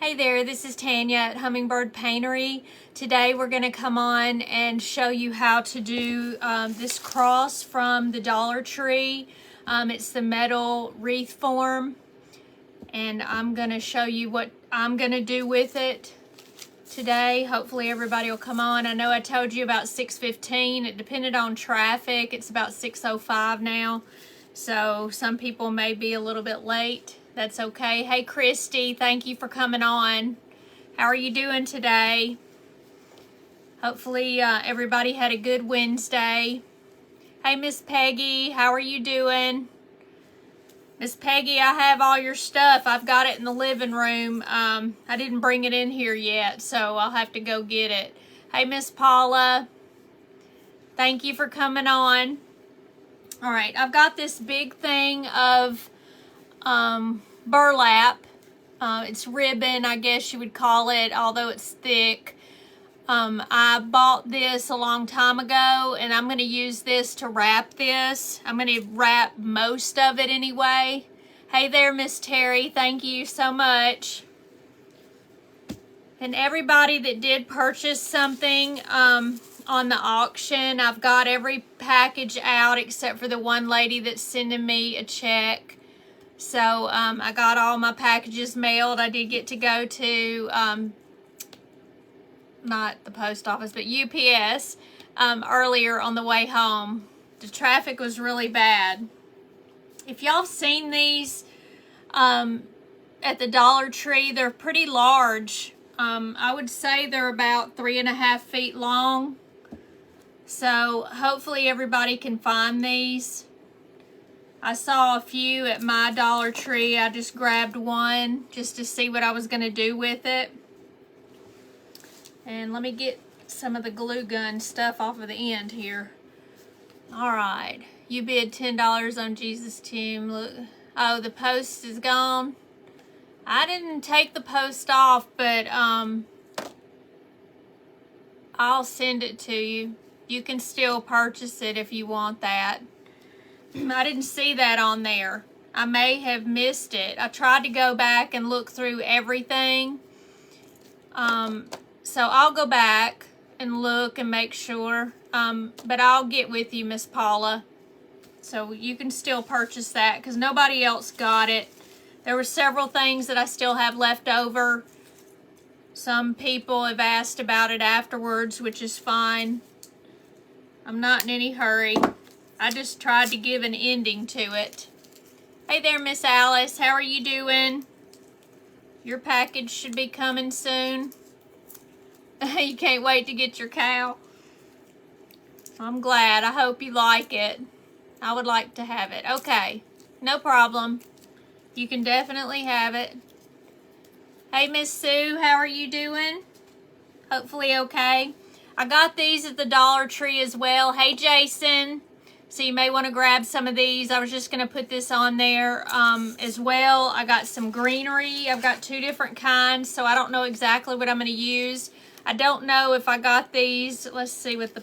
Hey there, this is Tanya at Hummingbird Paintery. Today we're going to come on and show you how to do this cross from the Dollar Tree. It's the metal wreath form, and I'm going to show you what I'm going to do with it today. Hopefully everybody will come on. I know I told you about 6:15. It depended on traffic. It's about 6:05 now, so some people may be a little bit late. That's okay. Hey, Christy, thank you for coming on. How are you doing today? Hopefully everybody had a good Wednesday. Hey, Miss Peggy, how are you doing? Miss Peggy, I have all your stuff. I've got it in the living room. I didn't bring it in here yet, so I'll have to go get it. Hey, Miss Paula, thank you for coming on. All right, I've got this big thing of burlap. It's ribbon, I guess you would call it, although it's thick. I bought this a long time ago, and I'm going to use this to wrap this. I'm going to wrap most of it anyway. Hey there, Miss Terry. Thank you so much. And everybody that did purchase something on the auction, I've got every package out except for the one lady that's sending me a check. So I got all my packages mailed. I did get to go to, not the post office, but UPS earlier on the way home. The traffic was really bad. If y'all seen these at the Dollar Tree, they're pretty large. I would say they're about 3.5 feet long. So hopefully everybody can find these. I saw a few at my Dollar Tree. I just grabbed one just to see what I was going to do with it. And let me get some of the glue gun stuff off of the end here. All right. You bid $10 on Jesus' Tomb. Look. Oh, the post is gone. I didn't take the post off, but I'll send it to you. You can still purchase it if you want that. I didn't see that on there. I may have missed it. I tried to go back and look through everything. So I'll go back and look and make sure. But I'll get with you, Miss Paula. So you can still purchase that because nobody else got it. There were several things that I still have left over. Some people have asked about it afterwards, which is fine. I'm not in any hurry. I just tried to give an ending to it. Hey there, Miss Alice. How are you doing? Your package should be coming soon. You can't wait to get your cow. I'm glad. I hope you like it. I would like to have it. Okay, no problem. You can definitely have it. Hey, Miss Sue. How are you doing? Hopefully okay. I got these at the Dollar Tree as well. Hey, Jason. So you may want to grab some of these. I was just going to put this on there as well. I got some greenery. I've got 2 different kinds, so I don't know exactly what I'm going to use. I don't know if I got these. Let's see what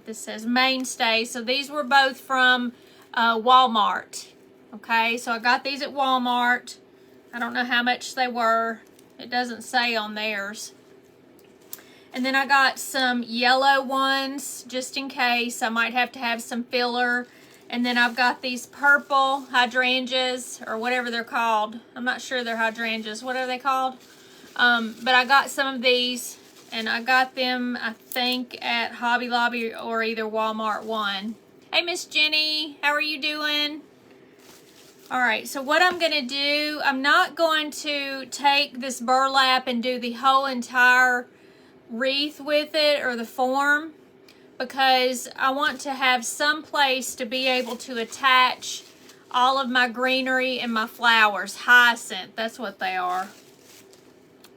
this says. Mainstay. So these were both from Walmart. Okay, so I got these at Walmart. I don't know how much they were. It doesn't say on theirs. And then I got some yellow ones, just in case. I might have to have some filler. And then I've got these purple hydrangeas, or whatever they're called. I'm not sure they're hydrangeas. What are they called? But I got some of these, and I got them, I think, at Hobby Lobby or either Walmart one. Hey, Miss Jenny, how are you doing? All right, so what I'm going to do, I'm not going to take this burlap and do the whole entire wreath with it or the form, because I want to have some place to be able to attach all of my greenery and my flowers. Hyacinth, that's what they are.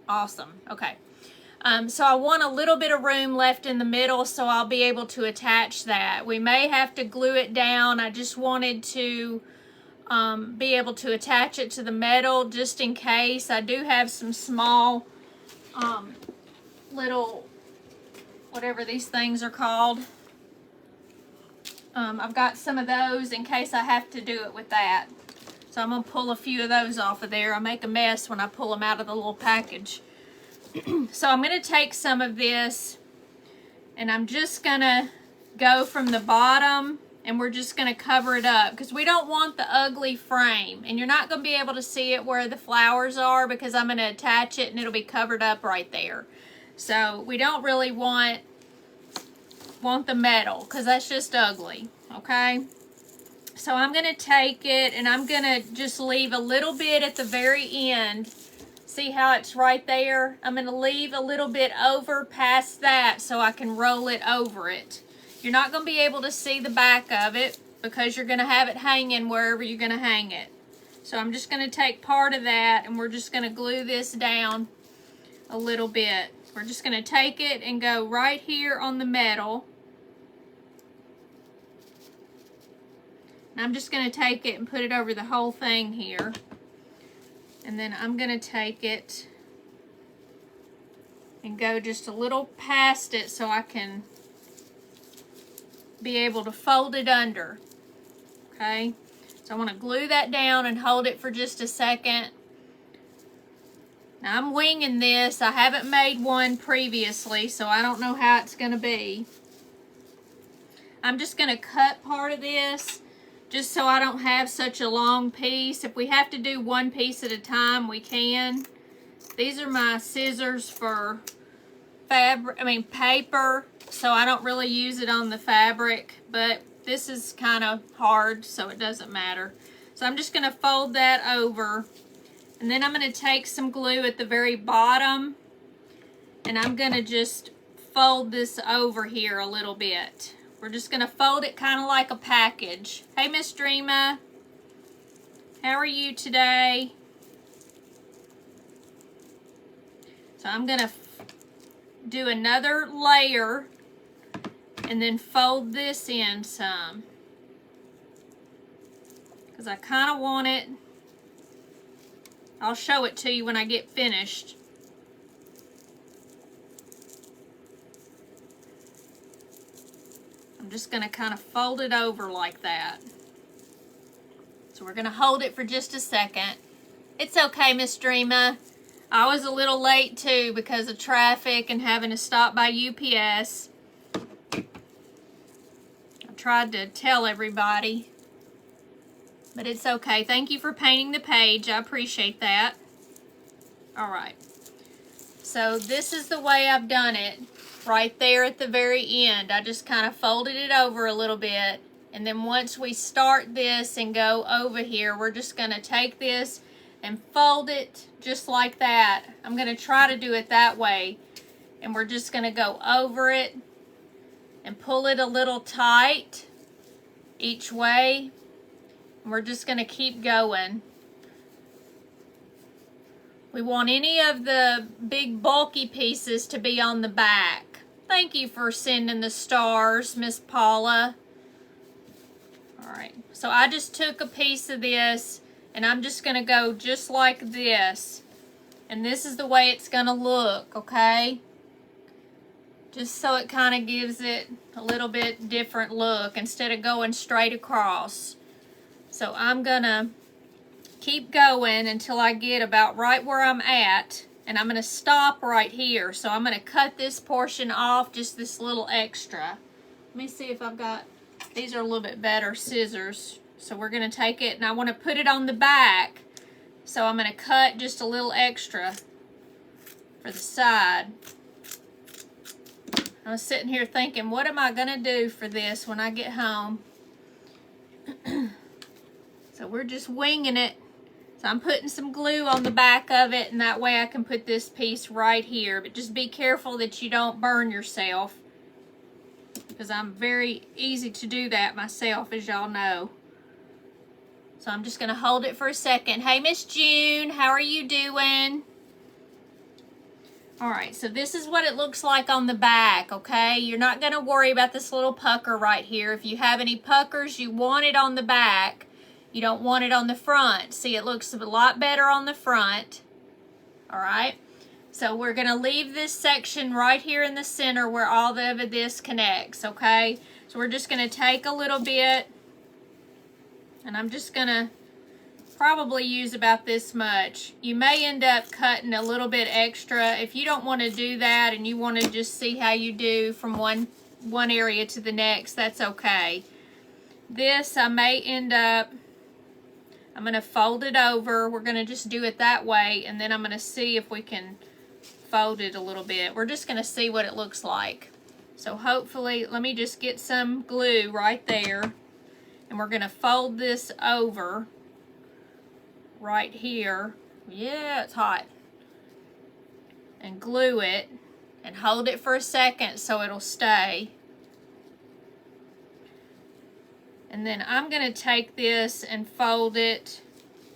Awesome. Okay. So I want a little bit of room left in the middle, so I'll be able to attach that. We may have to glue it down. I just wanted to be able to attach it to the metal just in case. I do have some small little, whatever these things are called. I've got some of those in case I have to do it with that. So I'm going to pull a few of those off of there. I make a mess when I pull them out of the little package. So I'm going to take some of this, and I'm just going to go from the bottom, and we're just going to cover it up because we don't want the ugly frame. And you're not going to be able to see it where the flowers are because I'm going to attach it and it'll be covered up right there. So we don't really want the metal because that's just ugly, okay? So I'm going to take it and I'm going to just leave a little bit at the very end. See how it's right there? I'm going to leave a little bit over past that so I can roll it over it. You're not going to be able to see the back of it because you're going to have it hanging wherever you're going to hang it. So I'm just going to take part of that and we're just going to glue this down a little bit. We're just going to take it and go right here on the metal. And I'm just going to take it and put it over the whole thing here. And then I'm going to take it and go just a little past it so I can be able to fold it under. Okay? So I want to glue that down and hold it for just a second. Now I'm winging this. I haven't made one previously, so I don't know how it's going to be. I'm just going to cut part of this just so I don't have such a long piece. If we have to do one piece at a time, we can. These are my scissors for paper, so I don't really use it on the fabric, but this is kind of hard, so it doesn't matter. So I'm just going to fold that over, and then I'm going to take some glue at the very bottom, and I'm going to just fold this over here a little bit. We're just going to fold it kind of like a package. Hey, Miss Dreama. How are you today? So I'm going to do another layer and then fold this in some. Because I kind of want it. I'll show it to you when I get finished. I'm just going to kind of fold it over like that. So we're going to hold it for just a second. It's okay, Miss Dreama. I was a little late too because of traffic and having to stop by UPS. I tried to tell everybody, but it's okay. Thank you for painting the page. I appreciate that. All right. So this is the way I've done it. Right there at the very end, I just kind of folded it over a little bit, and then once we start this and go over here, we're just going to take this and fold it just like that. I'm going to try to do it that way, and we're just going to go over it and pull it a little tight each way, and we're just going to keep going. We want any of the big bulky pieces to be on the back. Thank you for sending the stars, Miss Paula. Alright, so I just took a piece of this and I'm just going to go just like this. And this is the way it's going to look, okay? Just so it kind of gives it a little bit different look instead of going straight across. So I'm going to keep going until I get about right where I'm at, and I'm going to stop right here. So I'm going to cut this portion off, just this little extra. Let me see if I've got, these are a little bit better scissors. So we're going to take it, and I want to put it on the back. So I'm going to cut just a little extra for the side. I was sitting here thinking, what am I going to do for this when I get home? So we're just winging it. So I'm putting some glue on the back of it, and that way I can put this piece right here. But just be careful that you don't burn yourself, because I'm very easy to do that myself, as y'all know. So I'm just going to hold it for a second. Hey, Miss June, how are you doing? Alright, so this is what it looks like on the back, okay? You're not going to worry about this little pucker right here. If you have any puckers, you want it on the back. You don't want it on the front. See, it looks a lot better on the front. Alright, so we're going to leave this section right here in the center where all of this connects, okay? So we're just going to take a little bit, and I'm just going to probably use about this much. You may end up cutting a little bit extra. If you don't want to do that and you want to just see how you do from one area to the next, that's okay. This I may end up, I'm going to fold it over. We're going to just do it that way, and then I'm going to see if we can fold it a little bit. We're just going to see what it looks like. So hopefully, let me just get some glue right there, and we're going to fold this over right here. Yeah, it's hot. And glue it and hold it for a second so it'll stay. And then I'm going to take this and fold it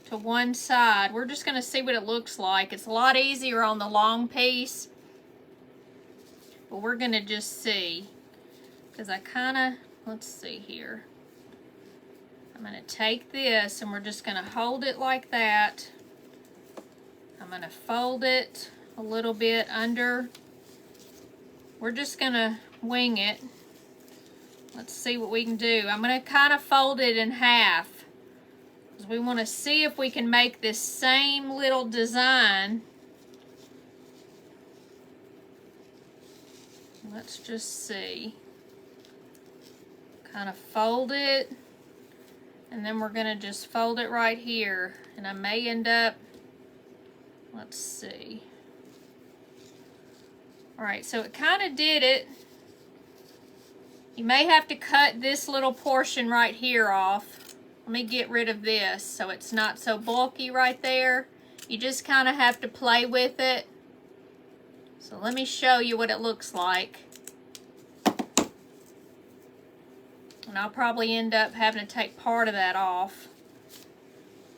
to one side. We're just going to see what it looks like. It's a lot easier on the long piece, but we're going to just see, because I kind of, let's see here. I'm going to take this and we're just going to hold it like that. I'm going to fold it a little bit under. We're just going to wing it. Let's see what we can do. I'm going to kind of fold it in half, because we want to see if we can make this same little design. Let's just see. Kind of fold it. And then we're going to just fold it right here. And I may end up, let's see. Alright, so it kind of did it. You may have to cut this little portion right here off. Let me get rid of this so it's not so bulky right there. You just kind of have to play with it. So let me show you what it looks like. And I'll probably end up having to take part of that off.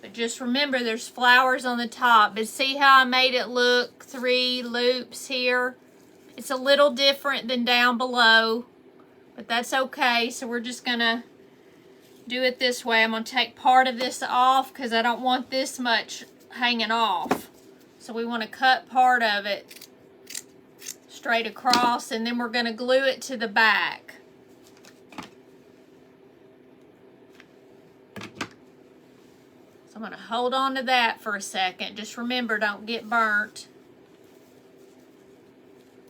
But just remember, there's flowers on the top. But see how I made it look 3 loops here? It's a little different than down below, but that's okay. So we're just going to do it this way. I'm going to take part of this off because I don't want this much hanging off. So we want to cut part of it straight across, and then we're going to glue it to the back. I'm going to hold on to that for a second. Just remember, don't get burnt.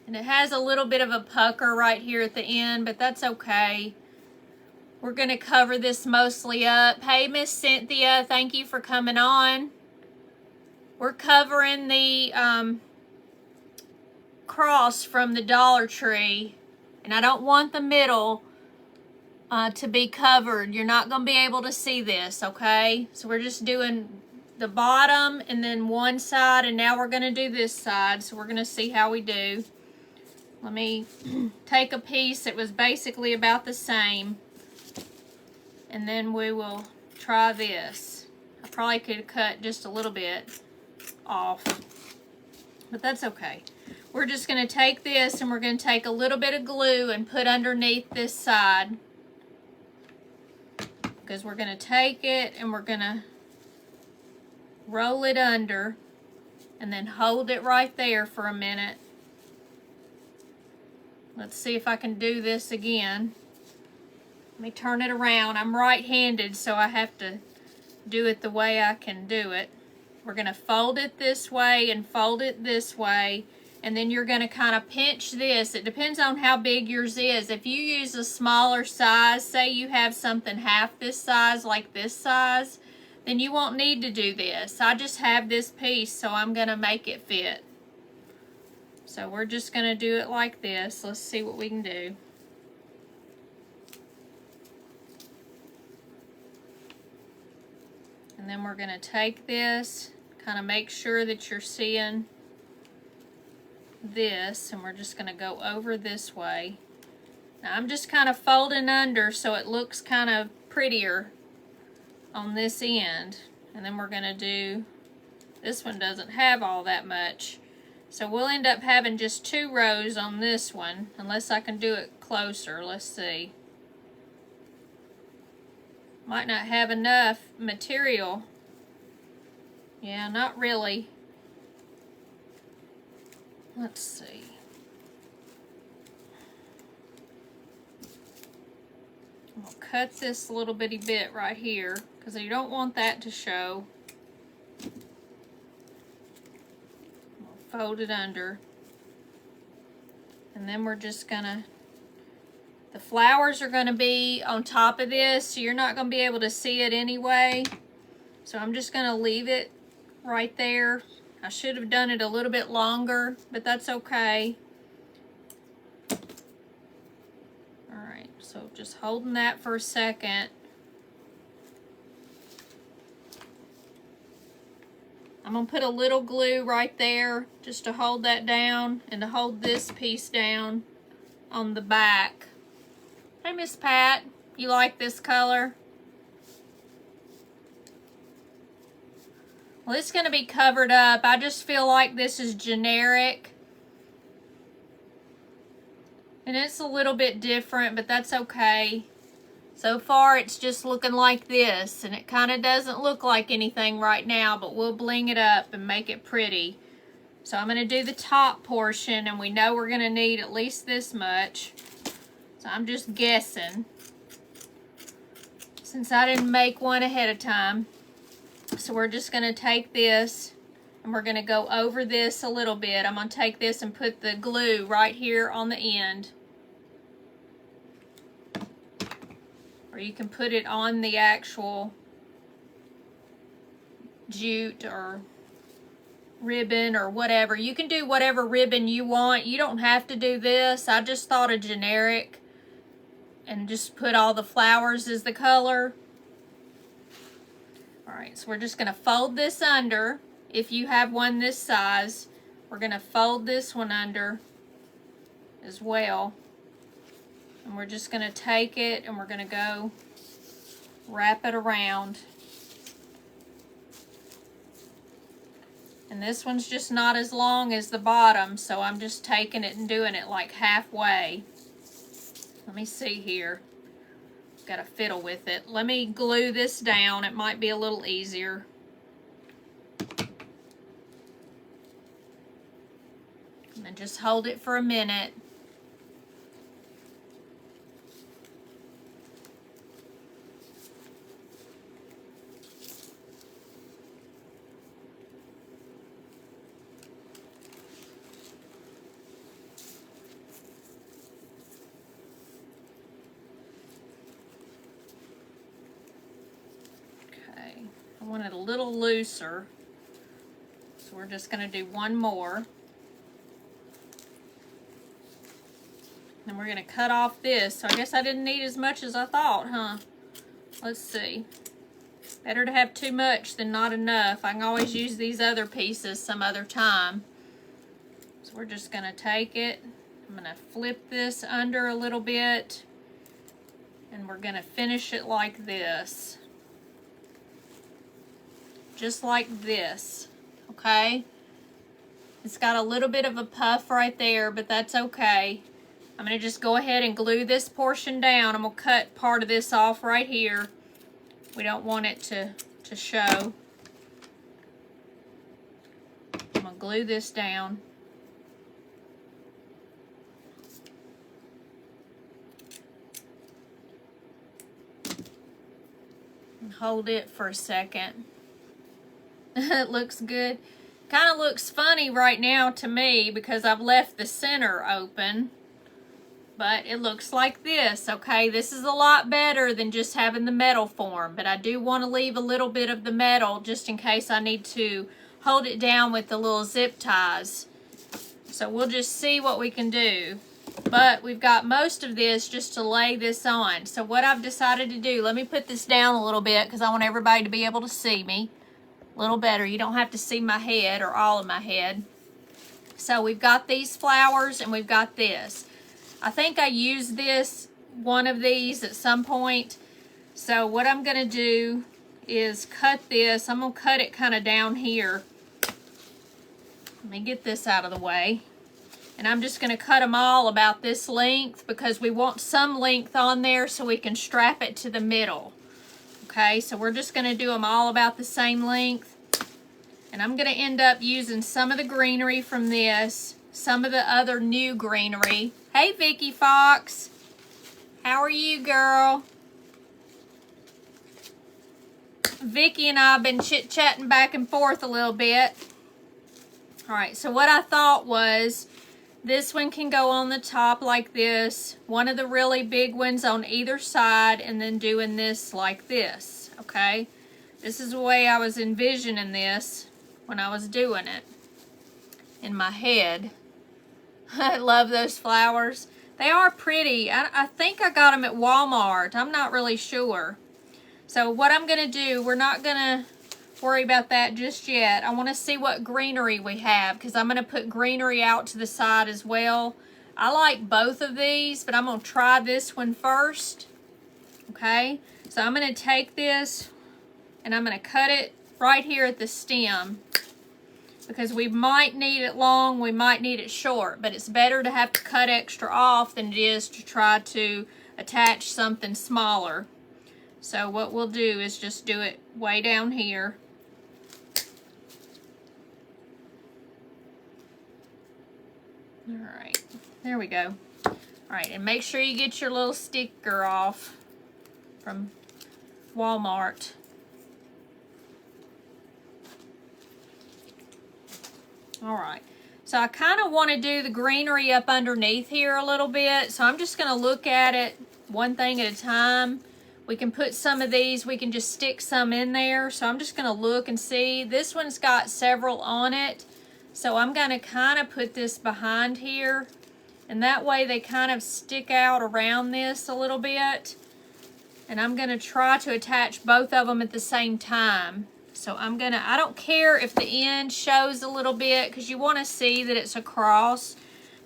And it has a little bit of a pucker right here at the end, but that's okay. We're going to cover this mostly up. Hey, Miss Cynthia, thank you for coming on. We're covering the cross from the Dollar Tree, and I don't want the middle to be covered. You're not going to be able to see this, okay? So we're just doing the bottom and then one side, and now we're going to do this side. So we're going to see how we do. Let me take a piece that was basically about the same, and then we will try this. I probably could have cut just a little bit off, but that's okay. We're just going to take this and we're going to take a little bit of glue and put underneath this side. Because we're going to take it and we're going to roll it under and then hold it right there for a minute. Let's see if I can do this again. Let me turn it around. I'm right-handed, so I have to do it the way I can do it. We're going to fold it this way and fold it this way. And then you're going to kind of pinch this. It depends on how big yours is. If you use a smaller size, say you have something half this size, like this size, then you won't need to do this. I just have this piece, so I'm going to make it fit. So we're just going to do it like this. Let's see what we can do. And then we're going to take this, kind of make sure that you're seeing this, and we're just going to go over this way. Now I'm just kind of folding under so it looks kind of prettier on this end. And then we're going to do, this one doesn't have all that much. So we'll end up having just 2 rows on this one, unless I can do it closer. Let's see. Might not have enough material. Yeah, not really. Let's see. I'll cut this little bitty bit right here because you don't want that to show. fold it under. And then we're just gonna, the flowers are gonna be on top of this, so you're not gonna be able to see it anyway. So I'm just gonna leave it right there. I should have done it a little bit longer, but that's okay. All right, so just holding that for a second. I'm gonna put a little glue right there just to hold that down and to hold this piece down on the back. Hey, Miss Pat, you like this color? Well, it's gonna be covered up. I just feel like this is generic. And it's a little bit different, but that's okay. So far, it's just looking like this, and it kind of doesn't look like anything right now, but we'll bling it up and make it pretty. So I'm going to do the top portion, and we know we're going to need at least this much. So I'm just guessing, since I didn't make one ahead of time. So we're just going to take this, and we're going to go over this a little bit. I'm going to take this and put the glue right here on the end. Or you can put it on the actual jute or ribbon or whatever. You can do whatever ribbon you want. You don't have to do this. I just thought a generic and just put all the flowers as the color. Alright, so we're just going to fold this under. If you have one this size, we're going to fold this one under as well. And we're just going to take it and we're going to go wrap it around. And this one's just not as long as the bottom, so I'm just taking it and doing it like halfway. Let me see here. Got to fiddle with it. Let me glue this down. It might be a little easier. And then just hold it for a minute. I want it a little looser, so we're just going to do one more. And we're going to cut off this. So I guess I didn't need as much as I thought, huh? Let's see. Better to have too much than not enough. I can always use these other pieces some other time. So we're just going to take it. I'm going to flip this under a little bit. And we're going to finish it like this. Just like this, okay? It's got a little bit of a puff right there, but that's okay. I'm going to just go ahead and glue this portion down. I'm going to cut part of this off right here. We don't want it to show. I'm going to glue this down. And hold it for a second. It looks good. Kind of looks funny right now to me because I've left the center open. But it looks like this, okay? This is a lot better than just having the metal form. But I do want to leave a little bit of the metal just in case I need to hold it down with the little zip ties. So we'll just see what we can do. But we've got most of this just to lay this on. So what I've decided to do, let me put this down a little bit because I want everybody to be able to see me a little better. You don't have to see my head or all of my head. So we've got these flowers and we've got this. I think I used one of these at some point. So what I'm going to do is cut this. I'm going to cut it kind of down here. Let me get this out of the way. And I'm just going to cut them all about this length because we want some length on there so we can strap it to the middle. Okay, so we're just going to do them all about the same length. And I'm going to end up using some of the greenery from this, some of the other new greenery. Hey, Vicky Fox. How are you, girl? Vicky and I have been chit-chatting back and forth a little bit All right, so what I thought was this one can go on the top like this, one of the really big ones on either side, and then doing this like this, okay? This is the way I was envisioning this when I was doing it in my head. I love those flowers. They are pretty. I think I got them at Walmart. I'm not really sure. So what I'm going to do, we're not going to worry about that just yet. I want to see what greenery we have because I'm going to put greenery out to the side as well. I like both of these, but I'm going to try this one first. Okay, so I'm going to take this and I'm going to cut it right here at the stem because we might need it long, we might need it short, but it's better to have to cut extra off than it is to try to attach something smaller. So what we'll do is just do it way down here. All right, there we go. All right, and make sure you get your little sticker off from Walmart. All right, so I kind of want to do the greenery up underneath here a little bit, so I'm just going to look at it one thing at a time. We can put some of these, we can just stick some in there, so I'm just going to look and see. This one's got several on it, so I'm going to kind of put this behind here, and that way they kind of stick out around this a little bit, and I'm going to try to attach both of them at the same time. So I don't care if the end shows a little bit because you want to see that it's across.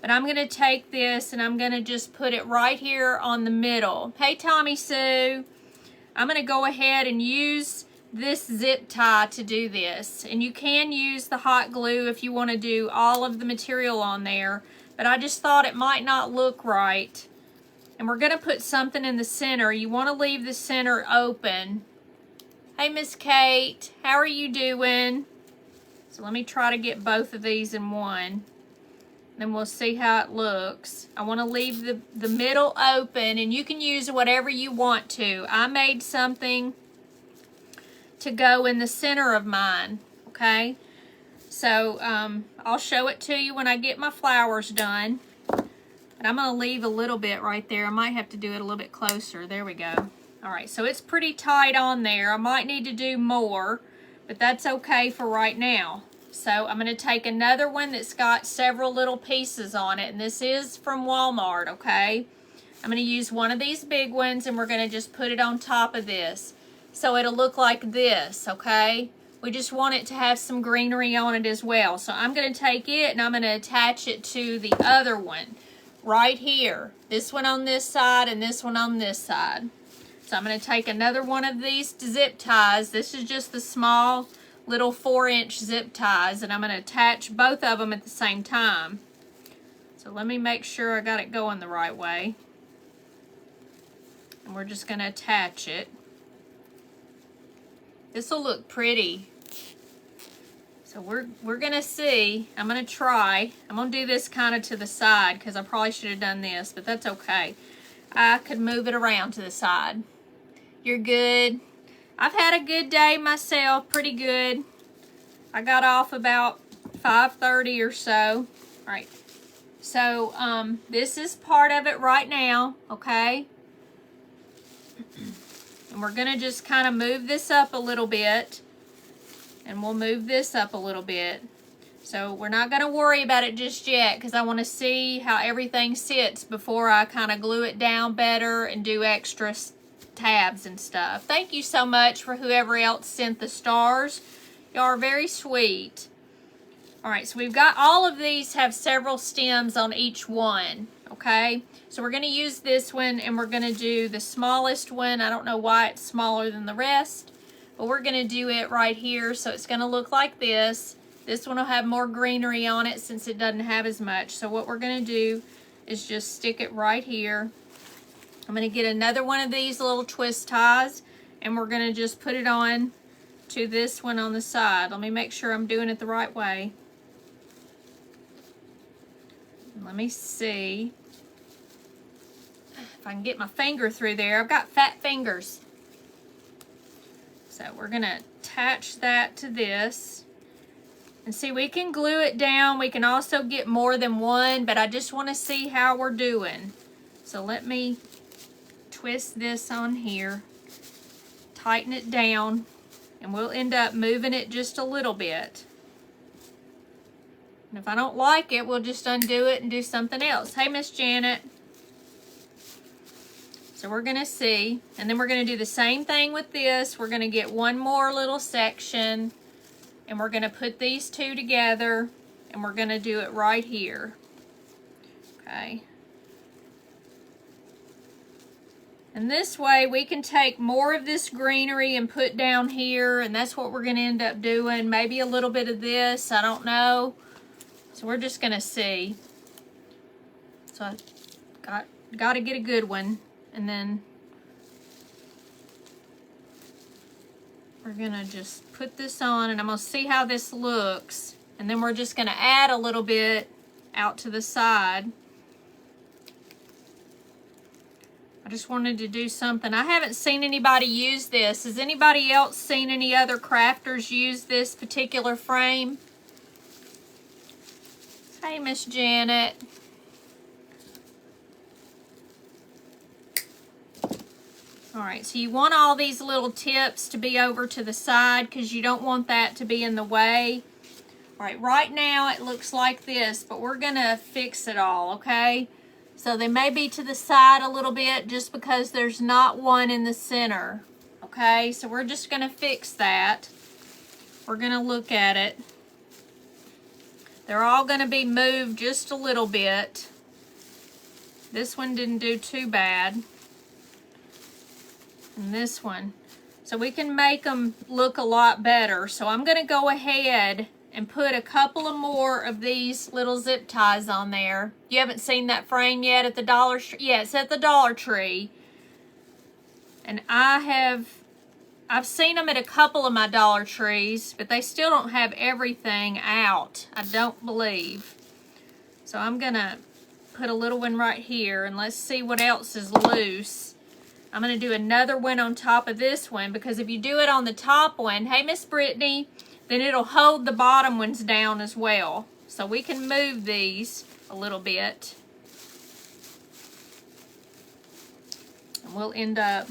But I'm going to take this and I'm going to just put it right here on the middle. Hey, Tommy Sue. I'm going to go ahead and use this zip tie to do this. And you can use the hot glue if you want to do all of the material on there. But I just thought it might not look right. And we're going to put something in the center. You want to leave the center open. Hey, Miss Kate, how are you doing? So let me try to get both of these in one. Then we'll see how it looks. I want to leave the middle open, and you can use whatever you want to. I made something to go in the center of mine, okay? So I'll show it to you when I get my flowers done. And I'm going to leave a little bit right there. I might have to do it a little bit closer. There we go. All right, so it's pretty tight on there. I might need to do more, but that's okay for right now. So I'm going to take another one that's got several little pieces on it, and this is from Walmart, okay? I'm going to use one of these big ones, and we're going to just put it on top of this. So it'll look like this, okay? We just want it to have some greenery on it as well. So I'm going to take it, and I'm going to attach it to the other one right here. This one on this side, and this one on this side. So I'm going to take another one of these zip ties. This is just the small little 4-inch zip ties, and I'm going to attach both of them at the same time. So let me make sure I got it going the right way. And we're just going to attach it. This will look pretty. So we're going to see. I'm going to try. I'm going to do this kind of to the side because I probably should have done this, but that's okay. I could move it around to the side. You're good. I've had a good day myself, pretty good. I got off about 5:30 or so. All right. So this is part of it right now, okay? And we're gonna just kind of move this up a little bit, and we'll move this up a little bit. So we're not gonna worry about it just yet because I want to see how everything sits before I kind of glue it down better and do extra tabs and stuff. Thank you so much for whoever else sent the stars. Y'all are very sweet. All right, so we've got all of these have several stems on each one, okay? So we're going to use this one, and we're going to do the smallest one. I don't know why it's smaller than the rest, but we're going to do it right here. So it's going to look like this. This one will have more greenery on it since it doesn't have as much. So what we're going to do is just stick it right here. I'm going to get another one of these little twist ties, and we're going to just put it on to this one on the side. Let me make sure I'm doing it the right way. Let me see if I can get my finger through there. I've got fat fingers. So we're going to attach that to this. And see, we can glue it down. We can also get more than one, but I just want to see how we're doing. So let me twist this on here, tighten it down, and we'll end up moving it just a little bit. And if I don't like it, we'll just undo it and do something else. Hey, Miss Janet. So we're gonna see, and then we're gonna do the same thing with this. We're gonna get one more little section, and we're gonna put these two together, and we're gonna do it right here. Okay. And this way we can take more of this greenery and put down here, and that's what we're gonna end up doing. Maybe a little bit of this, I don't know. So we're just gonna see. So I got to get a good one, and then we're gonna just put this on, and I'm gonna see how this looks, and then we're just gonna add a little bit out to the side. I just wanted to do something. I haven't seen anybody use this. Has anybody else seen any other crafters use this particular frame? Hey, Miss Janet. All right, so you want all these little tips to be over to the side because you don't want that to be in the way. All right, right now it looks like this, but we're gonna fix it all, okay? So they may be to the side a little bit just because there's not one in the center, okay? So we're just gonna fix that. We're gonna look at it. They're all gonna be moved just a little bit. This one didn't do too bad. And this one. So we can make them look a lot better. So I'm gonna go ahead and put a couple of more of these little zip ties on there. You haven't seen that frame yet at the Dollar Tree? Yeah, it's at the Dollar Tree. And I've seen them at a couple of my Dollar Trees, but they still don't have everything out, I don't believe. So I'm gonna put a little one right here, and let's see what else is loose. I'm gonna do another one on top of this one, because if you do it on the top one, hey Miss Brittany, then it'll hold the bottom ones down as well. So we can move these a little bit. And we'll end up,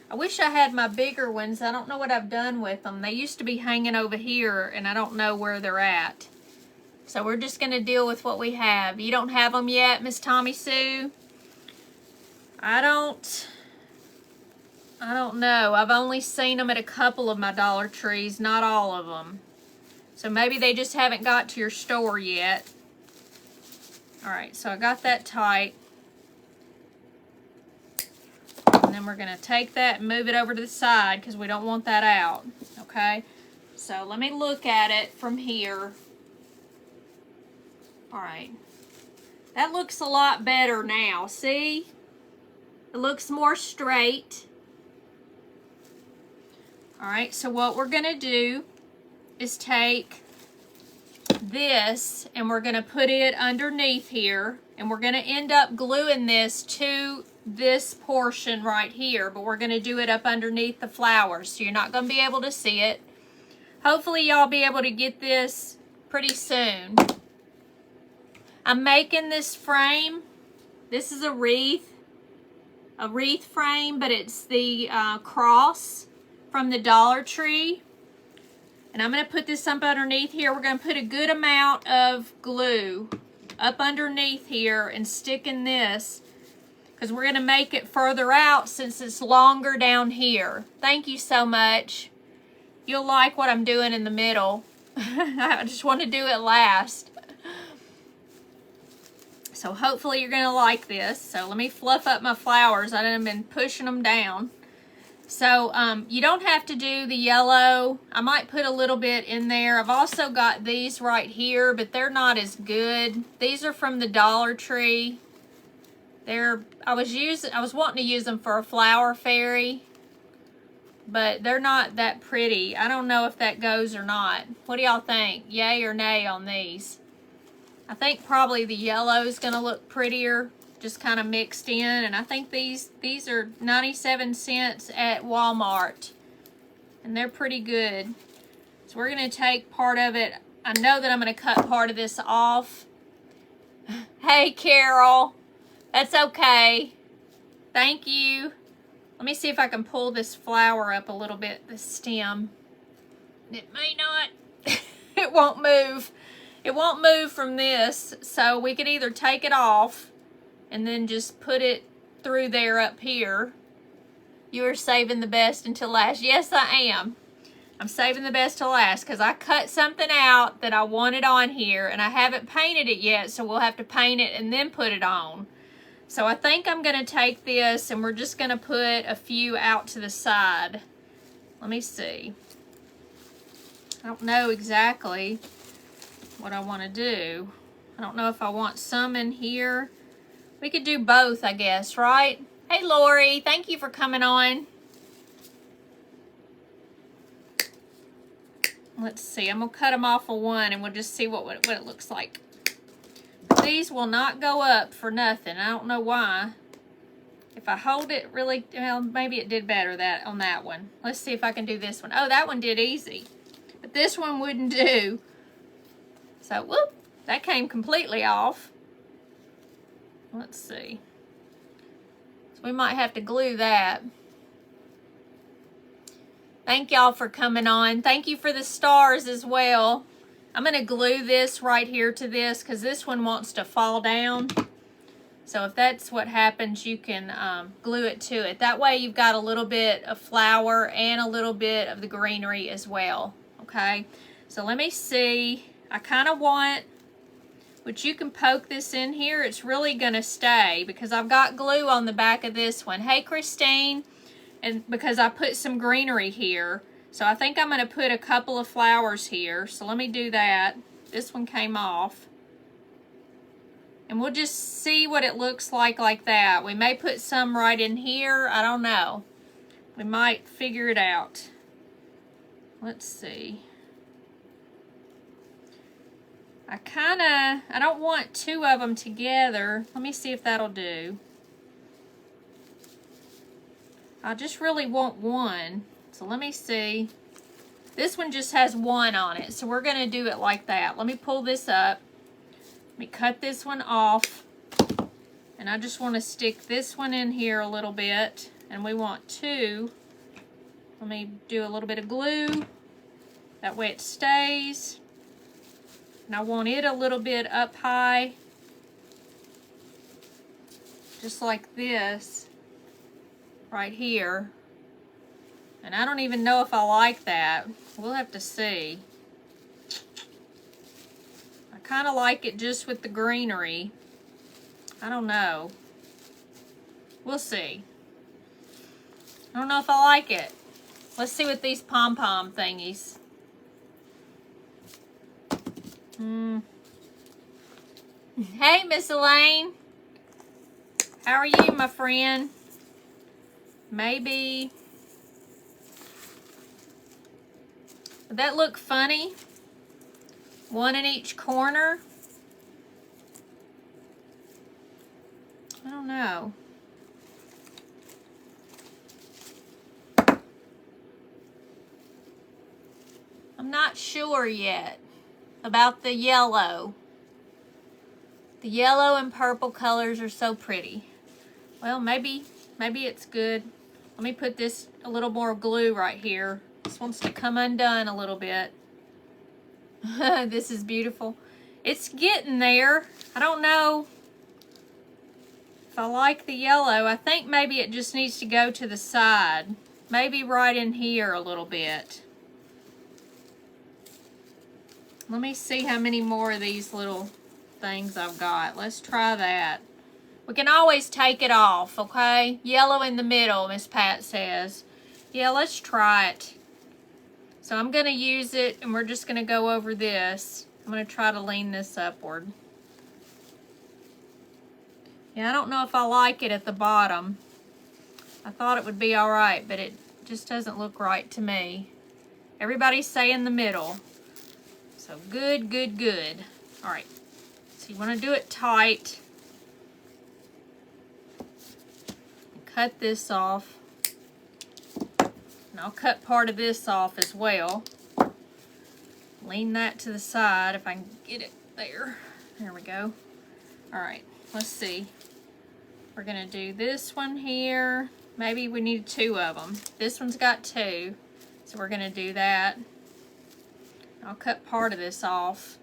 I wish I had my bigger ones. I don't know what I've done with them. They used to be hanging over here, and I don't know where they're at. So we're just gonna deal with what we have. You don't have them yet, Miss Tommy Sue? I don't know. I've only seen them at a couple of my Dollar Trees, not all of them. So maybe they just haven't got to your store yet. All right, so I got that tight. And then we're gonna take that and move it over to the side because we don't want that out, okay? So let me look at it from here. All right, that looks a lot better now, see? It looks more straight. All right, so what we're gonna do is take this and we're gonna put it underneath here, and we're gonna end up gluing this to this portion right here, but we're gonna do it up underneath the flowers, so you're not gonna be able to see it. Hopefully y'all be able to get this pretty soon. I'm making this frame. This is a wreath frame, but it's the cross from the Dollar Tree. And I'm going to put this up underneath here. We're going to put a good amount of glue up underneath here and stick in this, because we're going to make it further out since it's longer down here. Thank you so much. You'll like what I'm doing in the middle. I just want to do it last. So hopefully you're going to like this. So let me fluff up my flowers. I done been pushing them down. So you don't have to do the yellow. I might put a little bit in there. I've also got these right here, but they're not as good. These are from the Dollar Tree. I was wanting to use them for a flower fairy, but they're not that pretty. I don't know if that goes or not. What do y'all think? Yay or nay on these? I think probably the yellow is going to look prettier, just kind of mixed in. And I think these are 97 cents at Walmart, and they're pretty good. So we're going to take part of it I know that I'm going to cut part of this off. Hey, Carol. That's okay. Thank you. Let me see if I can pull this flower up a little bit, this stem. It may not. It won't move. It won't move from this, so we could either take it off and then just put it through there up here. You are saving the best until last. Yes, I am. I'm saving the best till last because I cut something out that I wanted on here and I haven't painted it yet, so we'll have to paint it and then put it on. So I think I'm going to take this and we're just going to put a few out to the side. Let me see. I don't know exactly what I want to do. I don't know if I want some in here. We could do both, I guess, right? Hey, Lori, thank you for coming on. Let's see, I'm going to cut them off of one and we'll just see what it looks like. These will not go up for nothing. I don't know why. If I hold it really, well, maybe it did better on that one. Let's see if I can do this one. Oh, that one did easy. But this one wouldn't do. So, whoop, that came completely off. Let's see. So we might have to glue that. Thank y'all for coming on. Thank you for the stars as well. I'm going to glue this right here to this because this one wants to fall down. So if that's what happens, you can glue it to it. That way you've got a little bit of flower and a little bit of the greenery as well. Okay, so let me see. I kind of want, which you can poke this in here. It's really going to stay because I've got glue on the back of this one. Hey, Christine. And because I put some greenery here. So I think I'm going to put a couple of flowers here. So let me do that. This one came off. And we'll just see what it looks like that. We may put some right in here. I don't know. We might figure it out. Let's see. I don't want two of them together. Let me see if that'll do. I just really want one. So let me see. This one just has one on it. So we're going to do it like that. Let me pull this up. Let me cut this one off. And I just want to stick this one in here a little bit. And we want two. Let me do a little bit of glue. That way it stays. And I want it a little bit up high. Just like this. Right here. And I don't even know if I like that. We'll have to see. I kind of like it just with the greenery. I don't know. We'll see. I don't know if I like it. Let's see with these pom-pom thingies. Hey, Miss Elaine. How are you, my friend? Maybe. Would that look funny? One in each corner? I don't know. I'm not sure yet about the yellow. The yellow and purple colors are so pretty. Well, maybe it's good. Let me put this a little more glue right here. This wants to come undone a little bit. This is beautiful. It's getting there. I don't know if I like the yellow. I think maybe it just needs to go to the side. Maybe right in here a little bit. Let me see how many more of these little things I've got. Let's try that. We can always take it off, okay? Yellow in the middle, Miss Pat says. Yeah, let's try it. So I'm going to use it, and we're just going to go over this. I'm going to try to lean this upward. Yeah, I don't know if I like it at the bottom. I thought it would be all right, but it just doesn't look right to me. Everybody's saying the middle. So good, good, good. All right. So you want to do it tight. Cut this off. And I'll cut part of this off as well. lean that to the side if I can get it there. There we go. All right, let's see. We're gonna do this one here. Maybe we need 2 of them. This one's got 2, so we're gonna do that. I'll cut part of this off.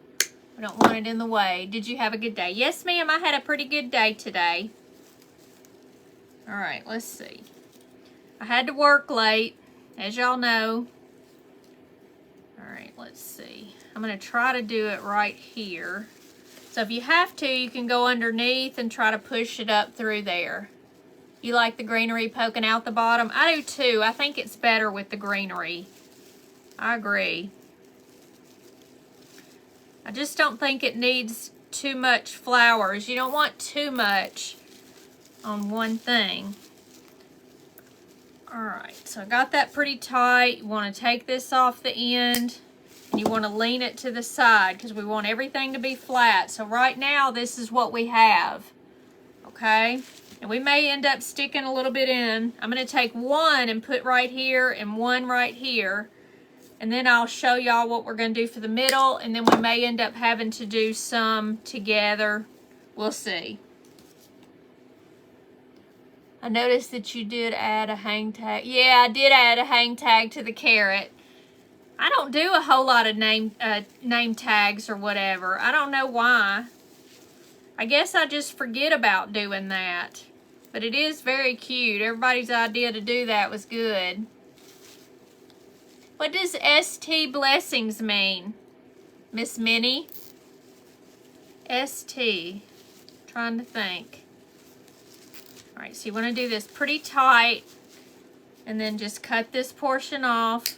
I don't want it in the way. Did you have a good day? Yes, ma'am, I had a pretty good day today. All right, let's see. I had to work late, as y'all know. All right, let's see. I'm gonna try to do it right here. So if you have to, you can go underneath and try to push it up through there. You like the greenery poking out the bottom? I do too. I think it's better with the greenery. I agree. I just don't think it needs too much flowers. You don't want too much on one thing. All right, so I got that pretty tight. You want to take this off the end. And you want to lean it to the side because we want everything to be flat. So right now, this is what we have, okay? And we may end up sticking a little bit in. I'm going to take 1 and put right here and 1 right here. And then I'll show y'all what we're going to do for the middle. And then we may end up having to do some together. We'll see. I noticed that you did add a hang tag. Yeah, I did add a hang tag to the carrot. I don't do a whole lot of name tags or whatever. I don't know why. I guess I just forget about doing that. But it is very cute. Everybody's idea to do that was good. What does ST Blessings mean, Miss Minnie? ST. Trying to think. All right, so you want to do this pretty tight. And then just cut this portion off.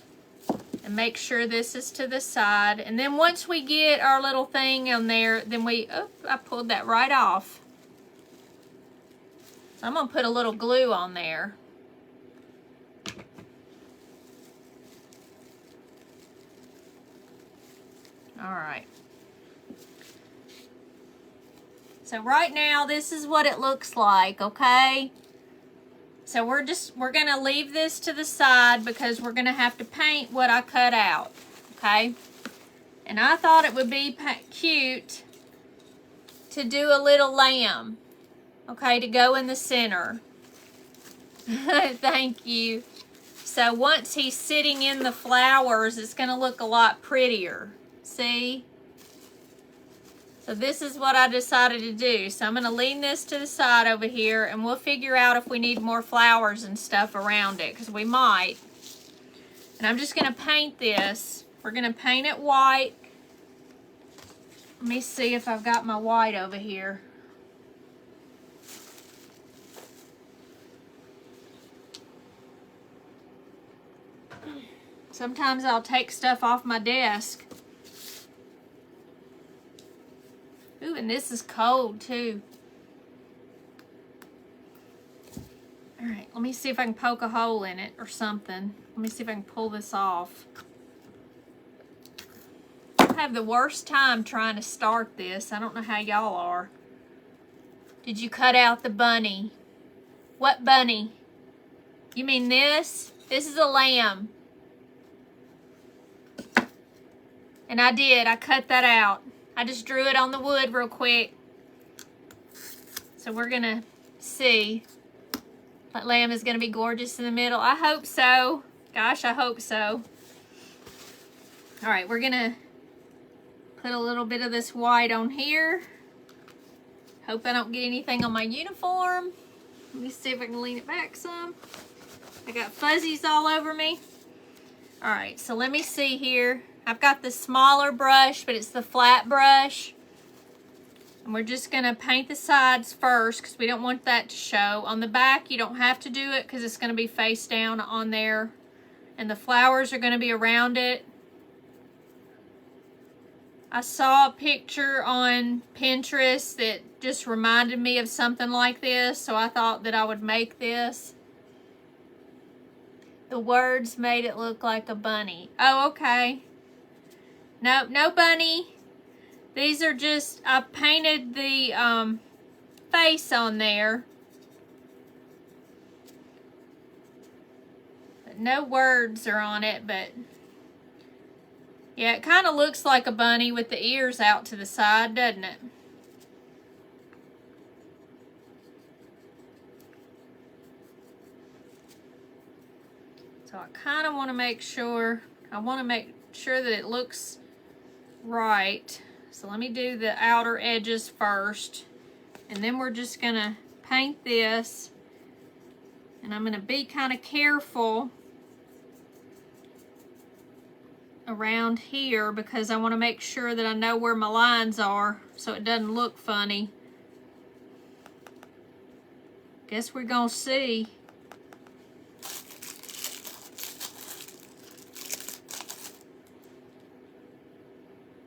And make sure this is to the side. And then once we get our little thing on there, then I pulled that right off. So I'm going to put a little glue on there. All right. So right now, this is what it looks like, okay? So we're going to leave this to the side because we're going to have to paint what I cut out, okay? And I thought it would be cute to do a little lamb, okay, to go in the center. Thank you. So once he's sitting in the flowers, it's going to look a lot prettier. See? So this is what I decided to do. So I'm going to lean this to the side over here, and we'll figure out if we need more flowers and stuff around it, because we might. And I'm just going to paint this. We're going to paint it white. Let me see if I've got my white over here. Sometimes I'll take stuff off my desk. Ooh, and this is cold too. All right, let me see if I can poke a hole in it or something. Let me see if I can pull this off. I have the worst time trying to start this. I don't know how y'all are. Did you cut out the bunny? What bunny? You mean this? This is a lamb. And I did. I cut that out. I just drew it on the wood real quick. So we're going to see. That lamb is going to be gorgeous in the middle. I hope so. Gosh, I hope so. All right, we're going to put a little bit of this white on here. Hope I don't get anything on my uniform. Let me see if I can lean it back some. I got fuzzies all over me. All right, so let me see here. I've got the smaller brush, but it's the flat brush. And we're just going to paint the sides first because we don't want that to show. On the back, you don't have to do it because it's going to be face down on there. And the flowers are going to be around it. I saw a picture on Pinterest that just reminded me of something like this, so I thought that I would make this. The words made it look like a bunny. Oh, okay. No, no bunny. These are just, I painted the face on there. But no words are on it, but Yeah, it kind of looks like a bunny with the ears out to the side, doesn't it? So I kind of want to make sure, that it looks right. So let me do the outer edges first. And then we're just going to paint this. And I'm going to be kind of careful around here because I want to make sure that I know where my lines are so it doesn't look funny. Guess we're going to see.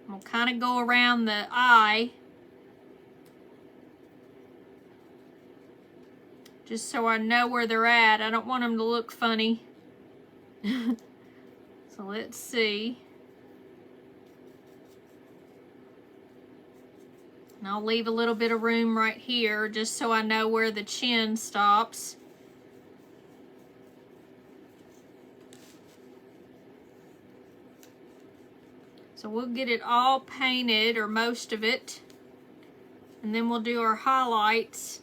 I'll kind of go around the eye just so I know where they're at. I don't want them to look funny. So let's see. And I'll leave a little bit of room right here just so I know where the chin stops. So we'll get it all painted, or most of it, and then we'll do our highlights.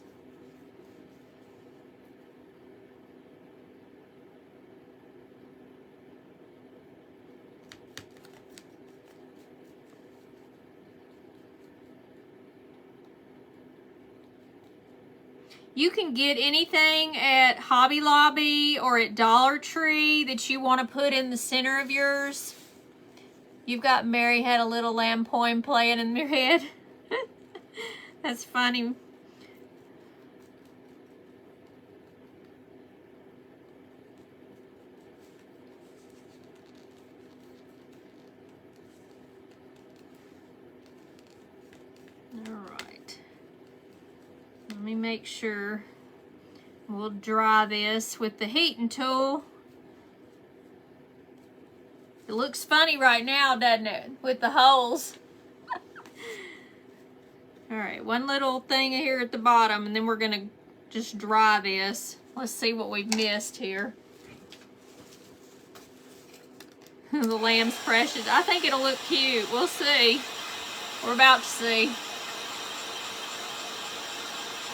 You can get anything at Hobby Lobby or at Dollar Tree that you want to put in the center of yours. You've got Mary Had a Little Lamb poem playing in your head. That's funny. All right. Let me make sure. We'll dry this with the heating tool. It looks funny right now, doesn't it? With the holes. All right, one little thing here at the bottom, and then we're gonna just dry this. Let's see what we've missed here. The lamb's precious. I think it'll look cute. We'll see. We're about to see.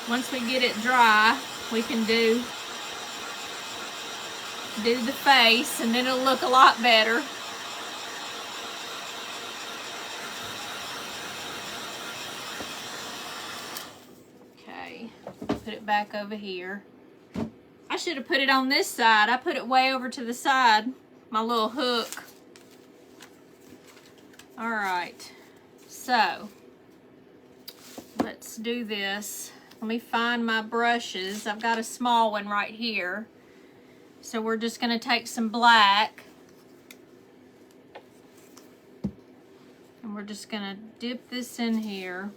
Once we get it dry, we can do the face, and then it'll look a lot better. Okay, put it back over here. I should have put it on this side. I put it way over to the side, my little hook. All right, so let's do this. Let me find my brushes. I've got a small one right here. So we're just going to take some black. And we're just going to dip this in here.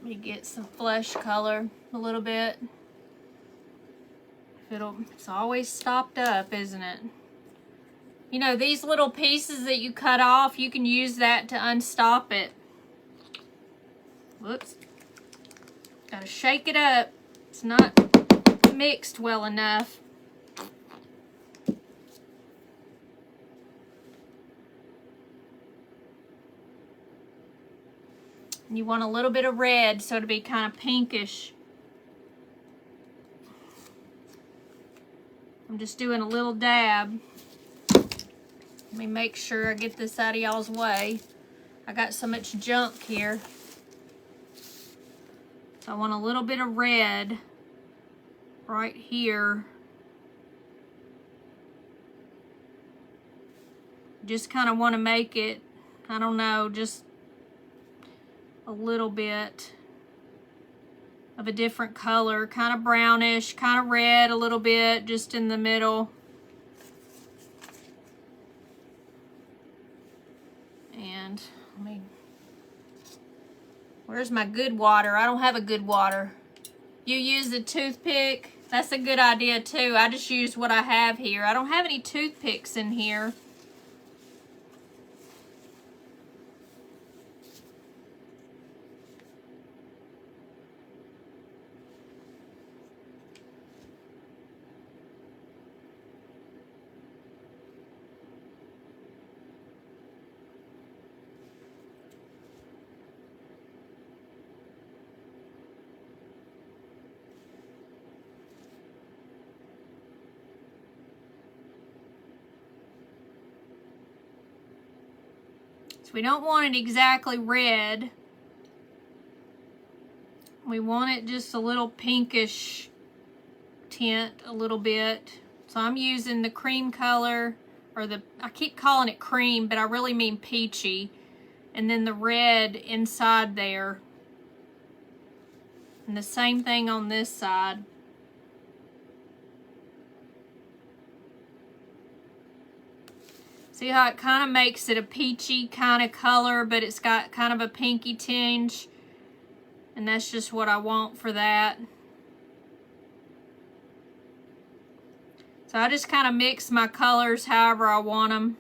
Let me get some flesh color a little bit. It's always stopped up, isn't it? You know, these little pieces that you cut off, you can use that to unstop it. Whoops. Gotta shake it up. It's not mixed well enough. You want a little bit of red so it'll be kind of pinkish. I'm just doing a little dab. Let me make sure I get this out of y'all's way. I got so much junk here. So I want a little bit of red right here. Just kind of want to make it, I don't know, just a little bit. of a different color, kind of brownish, kind of red a little bit, just in the middle. And let me, where's my good water? I don't have a good water. You use the toothpick. That's a good idea too. I just used what I have here. I don't have any toothpicks in here. We don't want it exactly red. We want it just a little pinkish tint, a little bit. So I'm using the cream color, or I keep calling it cream, but I really mean peachy. And then the red inside there. And the same thing on this side. See how it kind of makes it a peachy kind of color, but it's got kind of a pinky tinge. And that's just what I want for that. So I just kind of mix my colors however I want them.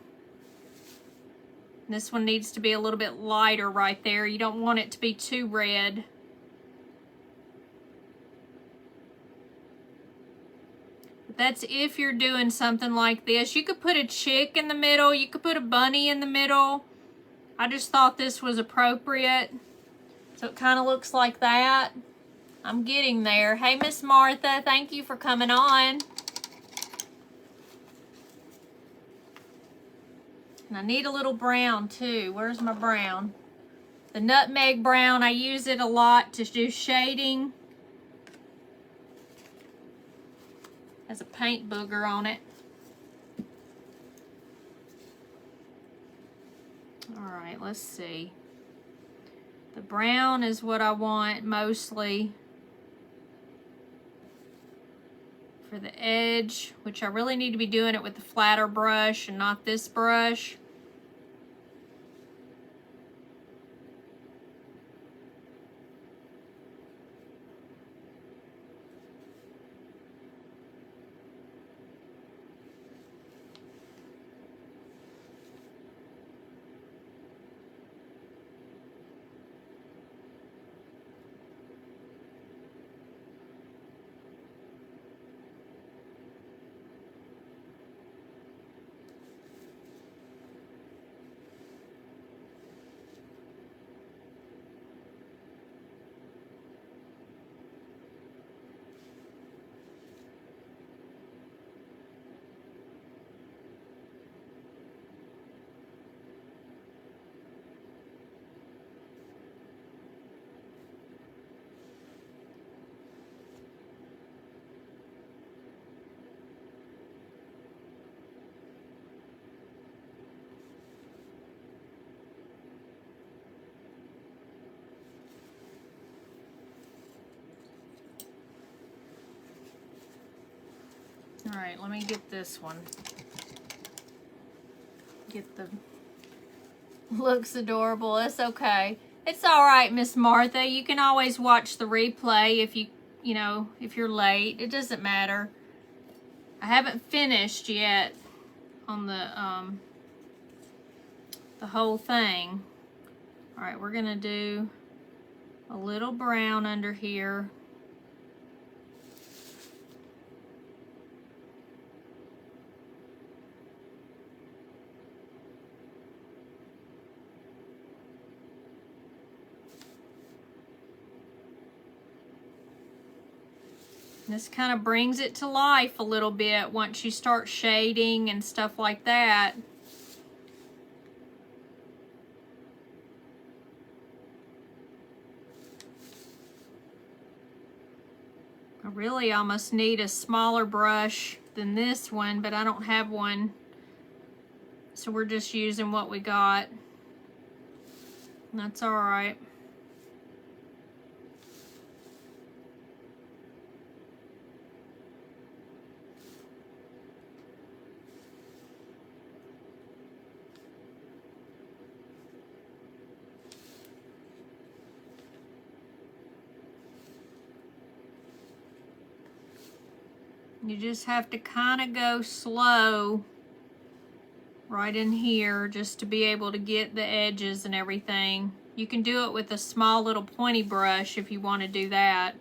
This one needs to be a little bit lighter right there. You don't want it to be too red. That's if you're doing something like this. You could put a chick in the middle. You could put a bunny in the middle. I just thought this was appropriate. So it kind of looks like that. I'm getting there. Hey, Miss Martha, thank you for coming on. And I need a little brown too. Where's my brown? The nutmeg brown, I use it a lot to do shading. Has a paint booger on it. All right, let's see. The brown is what I want mostly for the edge, which I really need to be doing it with the flatter brush and not this brush. All right, let me get this one. Get the, looks adorable. It's okay. It's all right, Miss Martha. You can always watch the replay if you know, if you're late. It doesn't matter. I haven't finished yet on the whole thing. All right, we're gonna do a little brown under here. This kind of brings it to life a little bit once you start shading and stuff like that. I really almost need a smaller brush than this one, but I don't have one. So we're just using what we got. That's all right. You just have to kind of go slow right in here just to be able to get the edges and everything. You can do it with a small little pointy brush if you want to do that.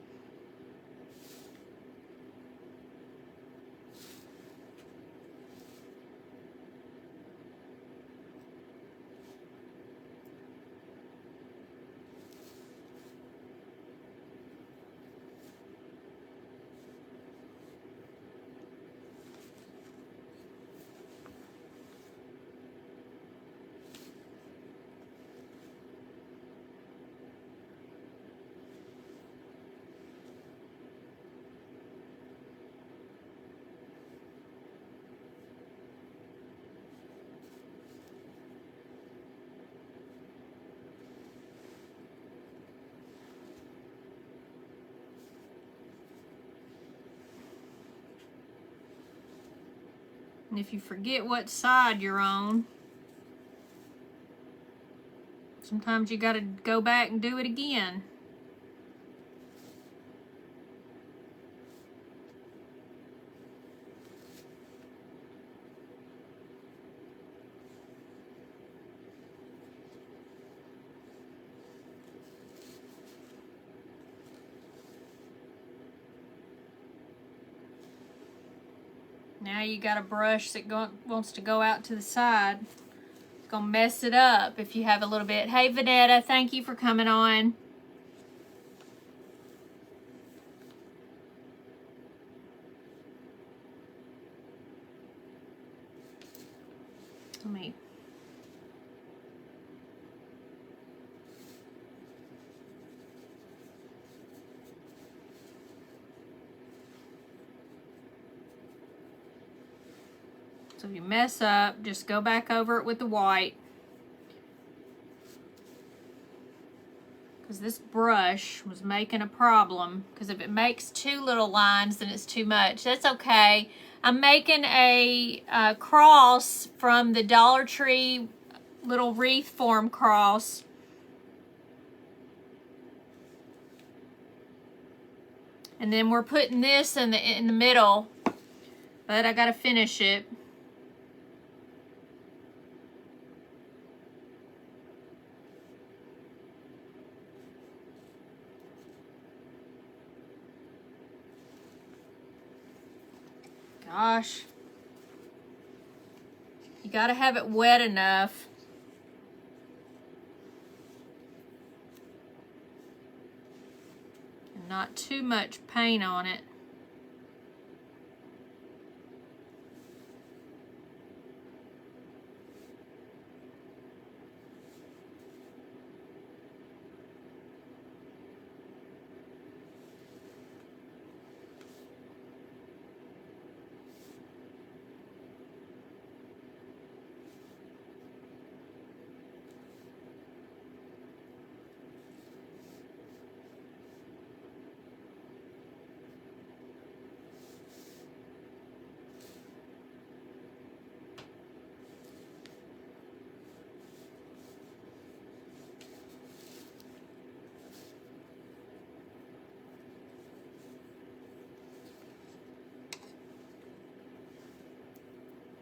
And if you forget what side you're on, sometimes you got to go back and do it again. Now you got a brush that wants to go out to the side. It's gonna mess it up if you have a little bit. Hey Vanetta, thank you for coming on. Let me. So if you mess up, just go back over it with the white. Because this brush was making a problem. Because if it makes two little lines, then it's too much. That's okay. I'm making a cross from the Dollar Tree little wreath form cross. And then we're putting this in the middle. But I gotta finish it. Gosh. You gotta have it wet enough. And not too much paint on it.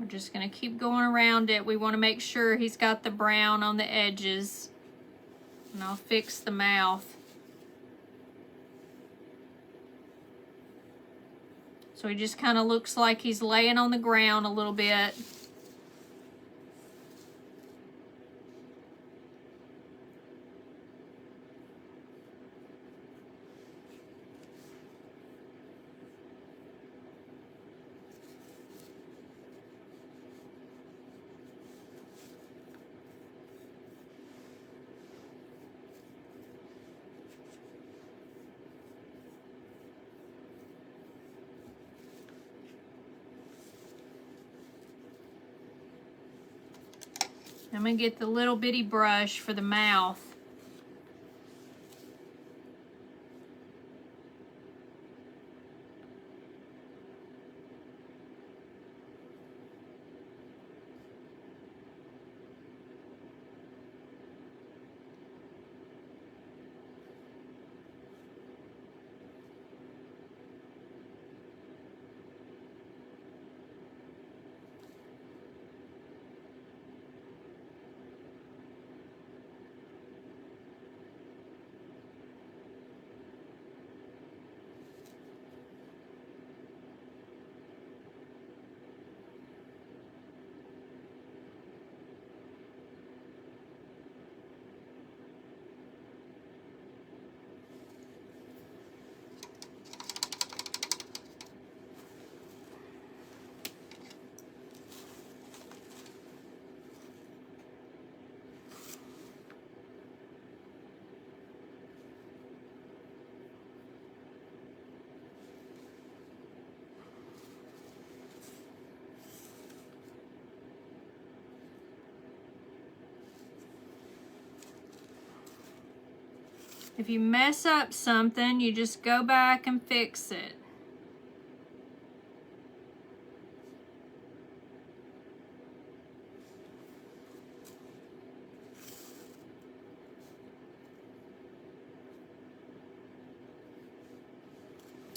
We're just going to keep going around it. We want to make sure he's got the brown on the edges. And I'll fix the mouth. So he just kind of looks like he's laying on the ground a little bit. I'm going to get the little bitty brush for the mouth. If you mess up something, you just go back and fix it.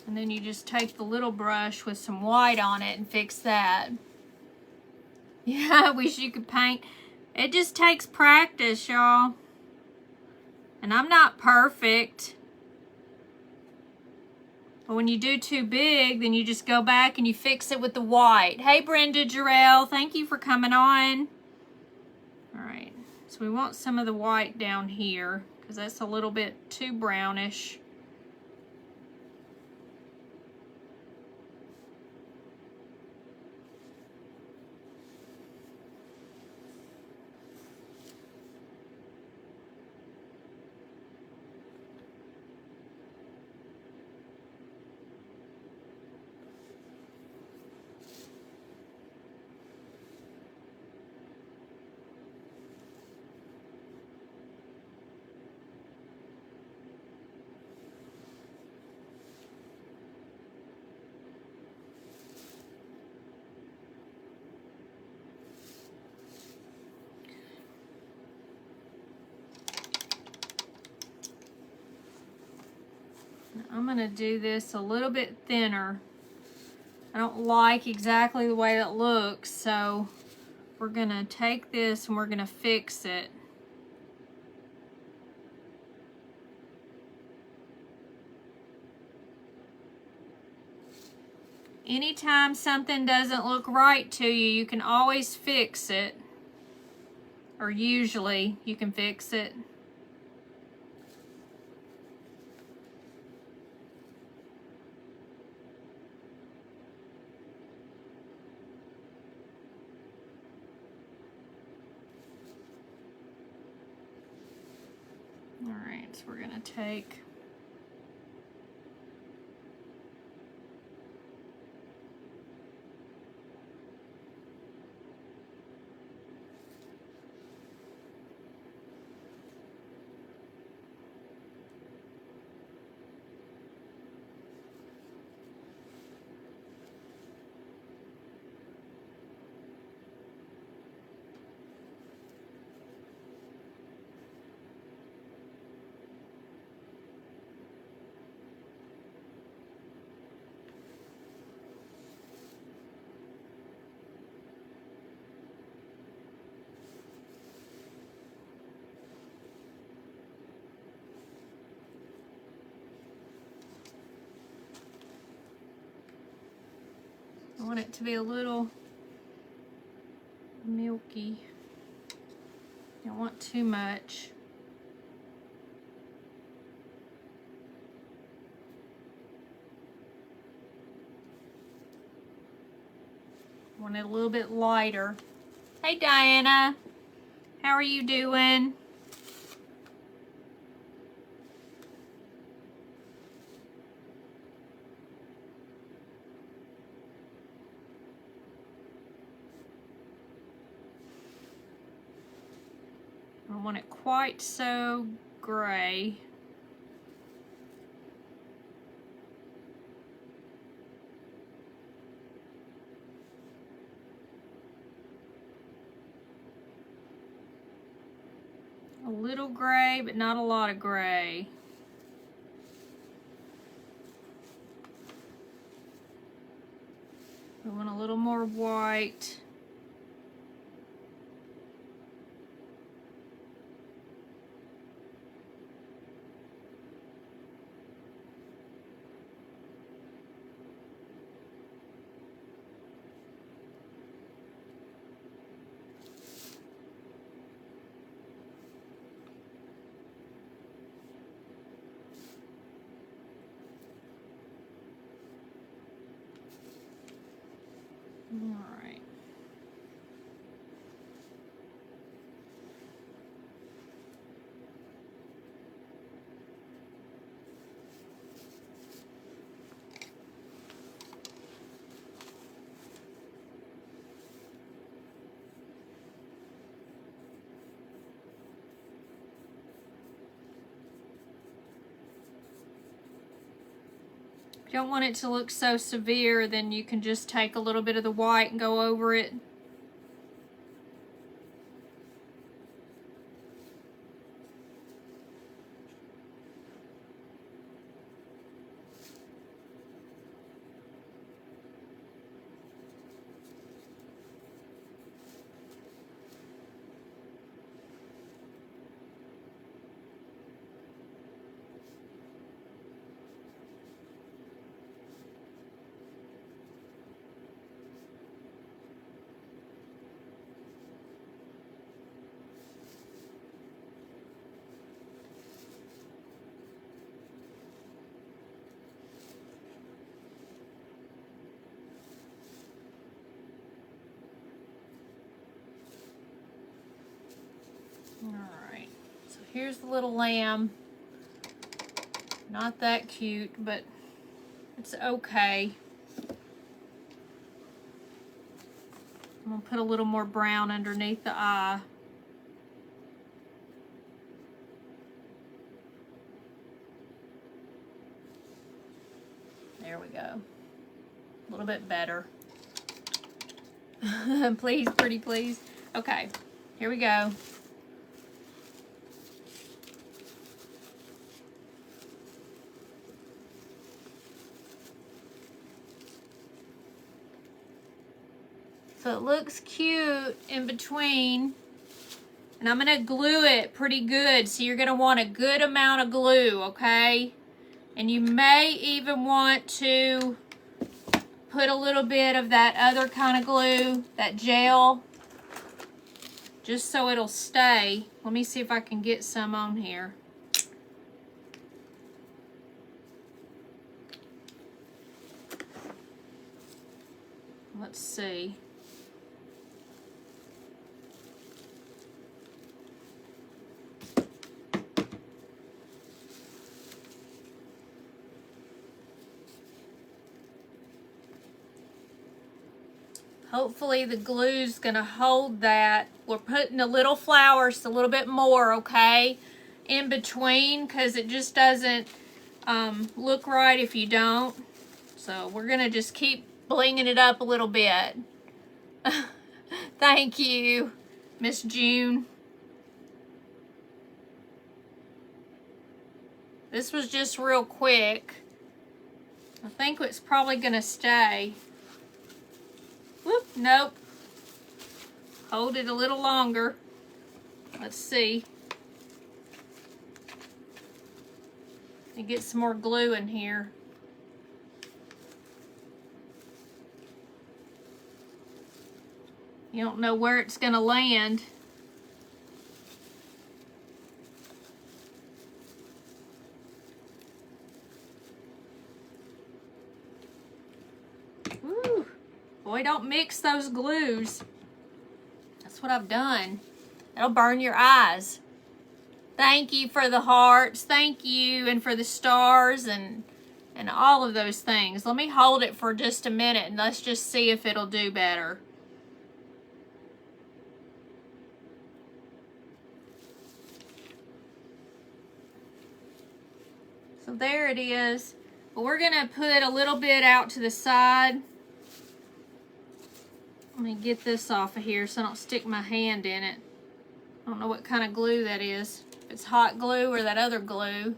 And then you just take the little brush with some white on it and fix that. Yeah, I wish you could paint. It just takes practice, y'all. And I'm not perfect. But when you do too big, then you just go back and you fix it with the white. Hey, Brenda Jarrell, thank you for coming on. All right, so we want some of the white down here because that's a little bit too brownish. I'm gonna do this a little bit thinner. I don't like exactly the way it looks, so we're gonna take this and we're gonna fix it. Anytime something doesn't look right to you, you can always fix it. Or usually you can fix it. All right, so we're gonna take I want it to be a little milky. Don't want too much. Want it a little bit lighter. Hey Diana, how are you doing? I don't want it quite so gray. A little gray, but not a lot of gray. I want a little more white. All right. If you don't want it to look so severe, then you can just take a little bit of the white and go over it. Alright, so here's the little lamb. Not that cute, but it's okay. I'm going to put a little more brown underneath the eye. There we go. A little bit better. Please, pretty please. Okay, here we go. So it looks cute in between. And I'm going to glue it pretty good. So you're going to want a good amount of glue, okay? And you may even want to put a little bit of that other kind of glue, that gel, just so it'll stay. Let me see if I can get some on here. Let's see. Hopefully the glue's gonna hold that. We're putting the little flowers a little bit more, okay, in between, because it just doesn't look right if you don't. So we're gonna just keep blinging it up a little bit. Thank you, Miss June. This was just real quick. I think it's probably gonna stay. Whoop, nope. Hold it a little longer. Let's see. And get some more glue in here. You don't know where it's gonna land. Woo. Boy, don't mix those glues. That's what I've done. That'll burn your eyes. Thank you for the hearts. Thank you. And for the stars and all of those things. Let me hold it for just a minute and let's just see if it'll do better. So there it is. But we're going to put a little bit out to the side. Let me get this off of here so I don't stick my hand in it. I don't know what kind of glue that is. If it's hot glue or that other glue.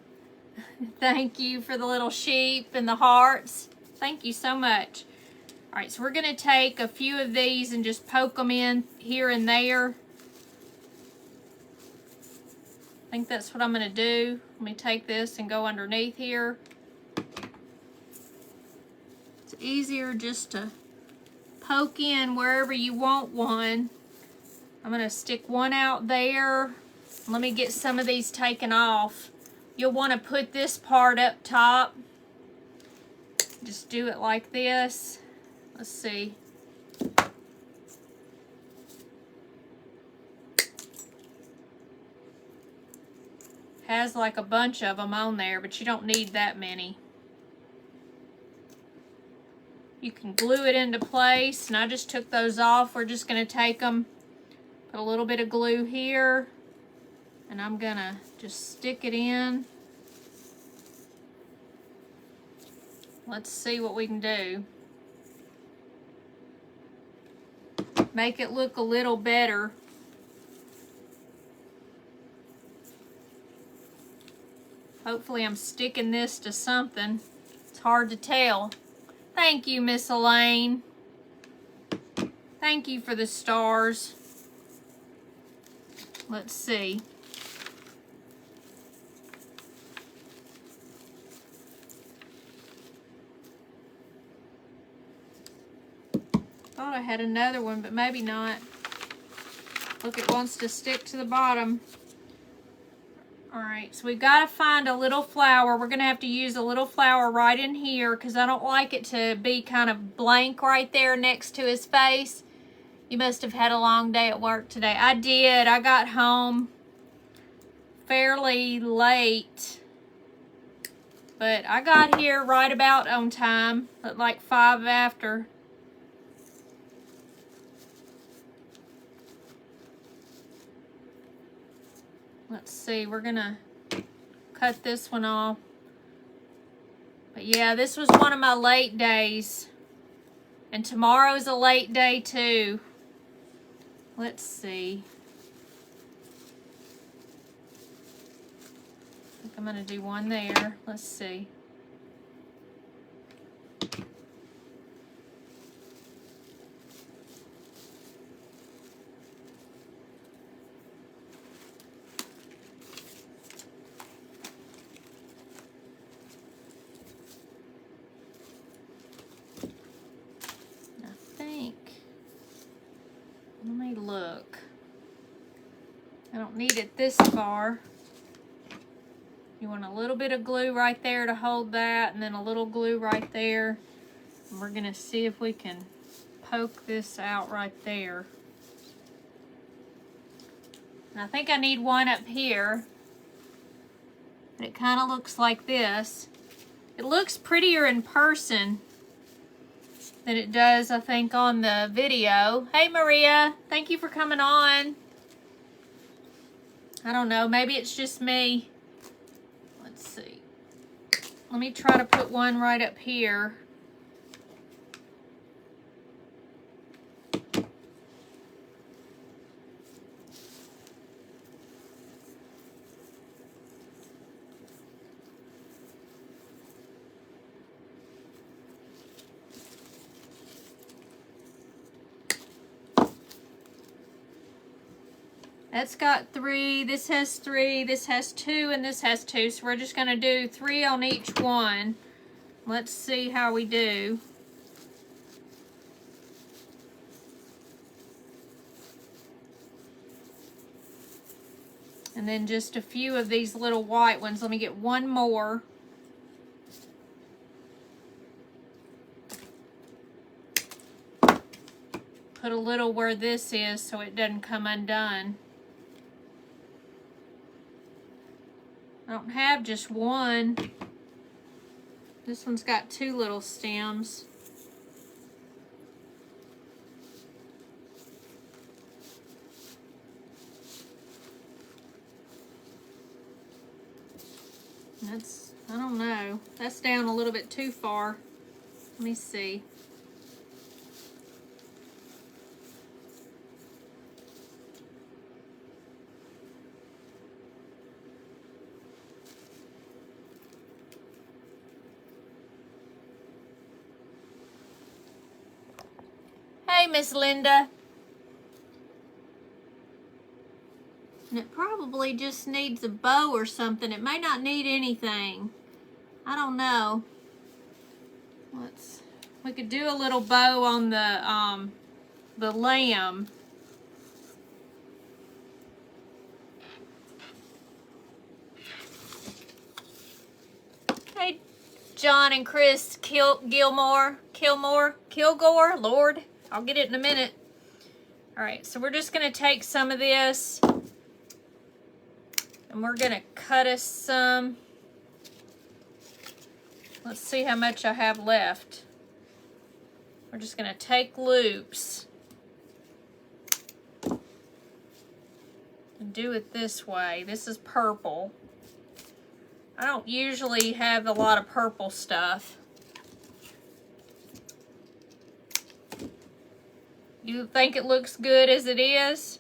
Thank you for the little sheep and the hearts. Thank you so much. Alright, so we're going to take a few of these and just poke them in here and there. I think that's what I'm going to do. Let me take this and go underneath here. It's easier just to poke in wherever you want one. I'm going to stick one out there. Let me get some of these taken off. You'll want to put this part up top. Just do it like this. Let's see. Has like a bunch of them on there, but you don't need that many. You can glue it into place, and I just took those off. We're just going to take them, put a little bit of glue here, and I'm going to just stick it in Let's see what we can do. Make it look a little better. Hopefully I'm sticking this to something. It's hard to tell. Thank you, Miss Elaine. Thank you for the stars. Let's see. Thought I had another one, but maybe not. Look, it wants to stick to the bottom. Alright, so we've got to find a little flower. We're going to have to use a little flower right in here because I don't like it to be kind of blank right there next to his face. You must have had a long day at work today. I did. I got home fairly late. But I got here right about on time, at like 5 after. Let's see, we're gonna cut this one off. But yeah, this was one of my late days. And tomorrow's a late day too. Let's see. I think I'm gonna do one there. Let's see. Let me look. I don't need it this far. You want a little bit of glue right there to hold that, and then a little glue right there. And we're gonna see if we can poke this out right there. And I think I need one up here. But it kind of looks like this. It looks prettier in person than it does, I think, on the video. Hey, Maria. Thank you for coming on. I don't know. Maybe it's just me. Let's see. Let me try to put one right up here. That's got 3, this has 3, this has 2, and this has 2. So we're just gonna do 3 on each one. Let's see how we do. And then just a few of these little white ones. Let me get one more. Put a little where this is so it doesn't come undone. I don't have just one. This one's got 2 little stems. That's, I don't know. That's down a little bit too far. Let me see. Hey, Miss Linda. And it probably just needs a bow or something. It may not need anything. I don't know. We could do a little bow on the lamb. Hey, John and Chris Kilgore, Lord. I'll get it in a minute. All right, so we're just gonna take some of this and we're gonna cut us some. Let's see how much I have left. We're just gonna take loops and do it this way. This is purple. I don't usually have a lot of purple stuff. You think it looks good as it is?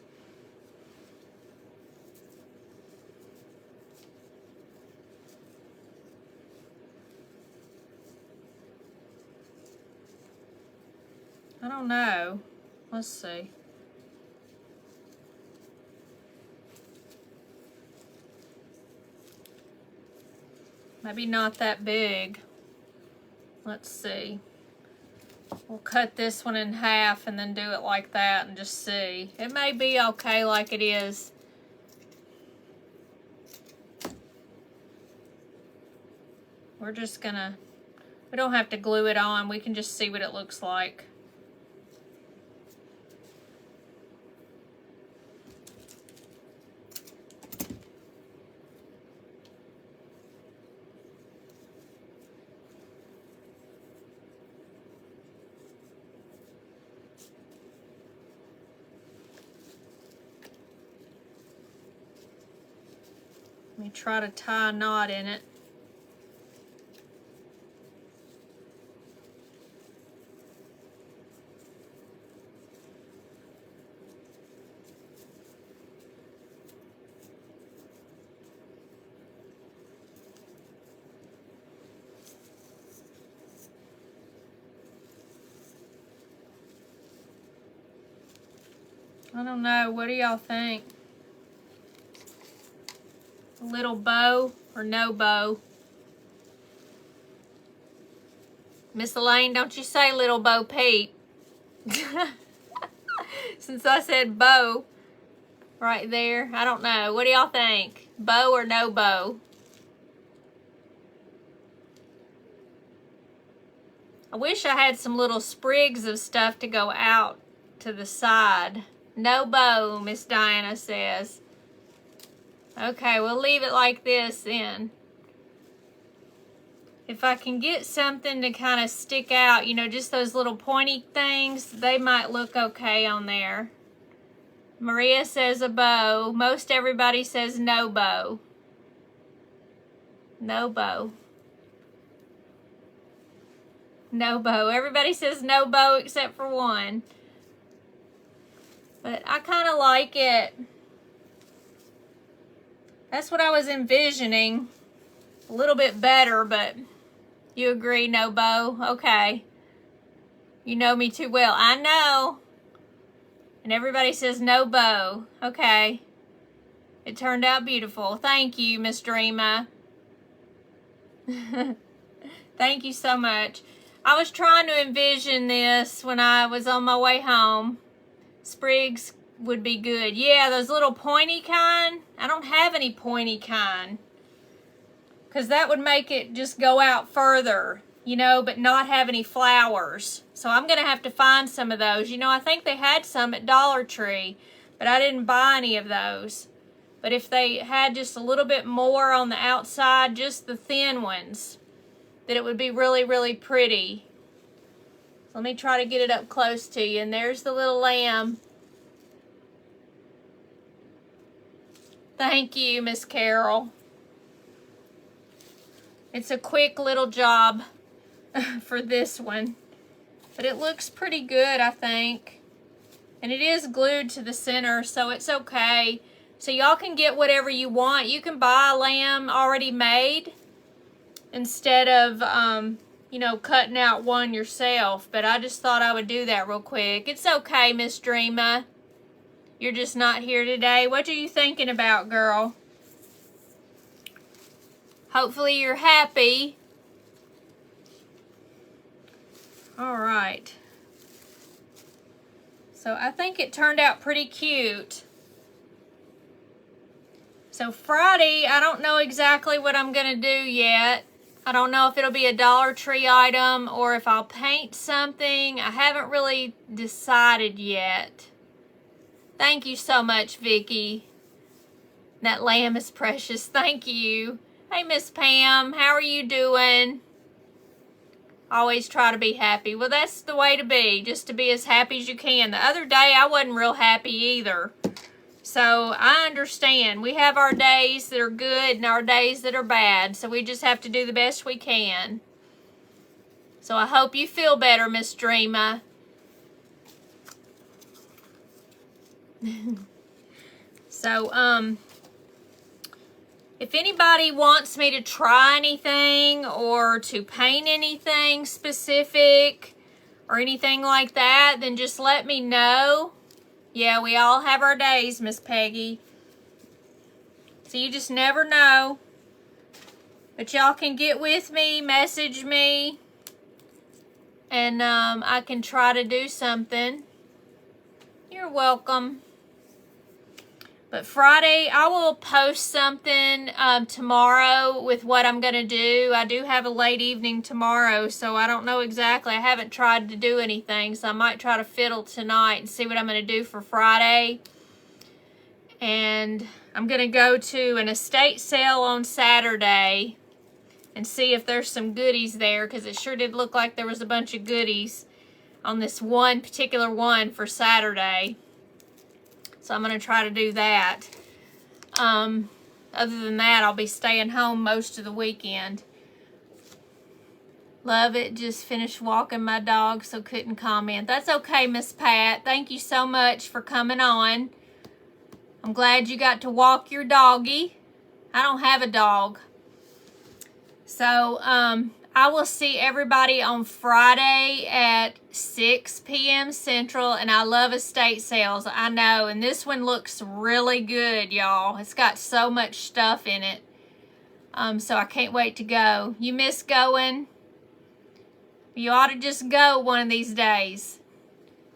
I don't know. Let's see. Maybe not that big. Let's see. We'll cut this one in half and then do it like that and just see. It may be okay like it is. We're just gonna, we don't have to glue it on. We can just see what it looks like. Let me try to tie a knot in it. I don't know, what do y'all think? A little bow or no bow? Miss Elaine, don't you say little Bo Peep. Since I said bow right there, I don't know. What do y'all think? Bow or no bow? I wish I had some little sprigs of stuff to go out to the side. No bow, Miss Diana says. Okay, we'll leave it like this then. If I can get something to kind of stick out, you know, just those little pointy things, they might look okay on there. Maria says a bow. Most everybody says no bow. No bow. No bow. Everybody says no bow except for one. But I kind of like it. That's what I was envisioning. A little bit better, but you agree, no bow? Okay. You know me too well. I know. And everybody says no bow. Okay. It turned out beautiful. Thank you, Miss Dreama. Thank you so much. I was trying to envision this when I was on my way home. Sprigs would be good. Yeah, those little pointy kind. I don't have any pointy kind. Because that would make it just go out further, you know, but not have any flowers. So I'm going to have to find some of those. You know, I think they had some at Dollar Tree, but I didn't buy any of those. But if they had just a little bit more on the outside, just the thin ones, then it would be really, really pretty. So let me try to get it up close to you. And there's the little lamb. Thank you, Miss Carol. It's a quick little job for this one. But it looks pretty good, I think. And it is glued to the center, so it's okay. So y'all can get whatever you want. You can buy a lamb already made instead of, you know, cutting out one yourself. But I just thought I would do that real quick. It's okay, Miss Dreama. You're just not here today. What are you thinking about, girl? Hopefully you're happy. All right. So I think it turned out pretty cute. So Friday, I don't know exactly what I'm going to do yet. I don't know if it'll be a Dollar Tree item or if I'll paint something. I haven't really decided yet. Thank you so much, Vicki. That lamb is precious. Thank you. Hey, Miss Pam. How are you doing? Always try to be happy. Well, that's the way to be. Just to be as happy as you can. The other day, I wasn't real happy either. So, I understand. We have our days that are good and our days that are bad. So, we just have to do the best we can. So, I hope you feel better, Miss Dreama. So, if anybody wants me to try anything or to paint anything specific or anything like that, then just let me know. Yeah, we all have our days, Miss Peggy. So you just never know. But y'all can get with me, message me, and I can try to do something. You're welcome. But Friday, I will post something tomorrow with what I'm going to do. I do have a late evening tomorrow, so I don't know exactly. I haven't tried to do anything, so I might try to fiddle tonight and see what I'm going to do for Friday. And I'm going to go to an estate sale on Saturday and see if there's some goodies there, because it sure did look like there was a bunch of goodies on this one particular one for Saturday. So I'm going to try to do that. Other than that, I'll be staying home most of the weekend. Love it. Just finished walking my dog, so couldn't comment. That's okay, Miss Pat. Thank you so much for coming on. I'm glad you got to walk your doggy. I don't have a dog. So, I will see everybody on Friday at 6 p.m. Central, and I love estate sales. I know, and this one looks really good, y'all. It's got so much stuff in it. So I can't wait to go. You miss going? You ought to just go one of these days,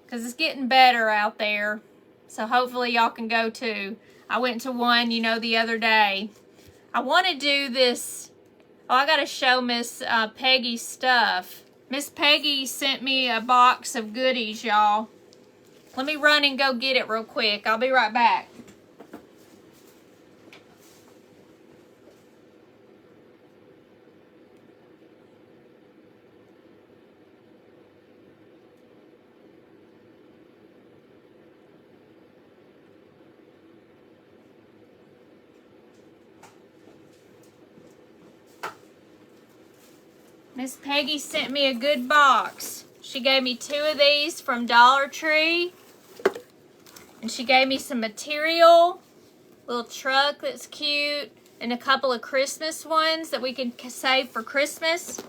because it's getting better out there. So hopefully y'all can go too. I went to one, the other day. I want to do this. Oh, I got to show Miss Peggy's stuff. Miss Peggy sent me a box of goodies, y'all. Let me run and go get it real quick. I'll be right back. Miss Peggy sent me a good box. She gave me 2 of these from Dollar Tree. And she gave me some material, little truck that's cute, and a couple of Christmas ones that we can save for Christmas.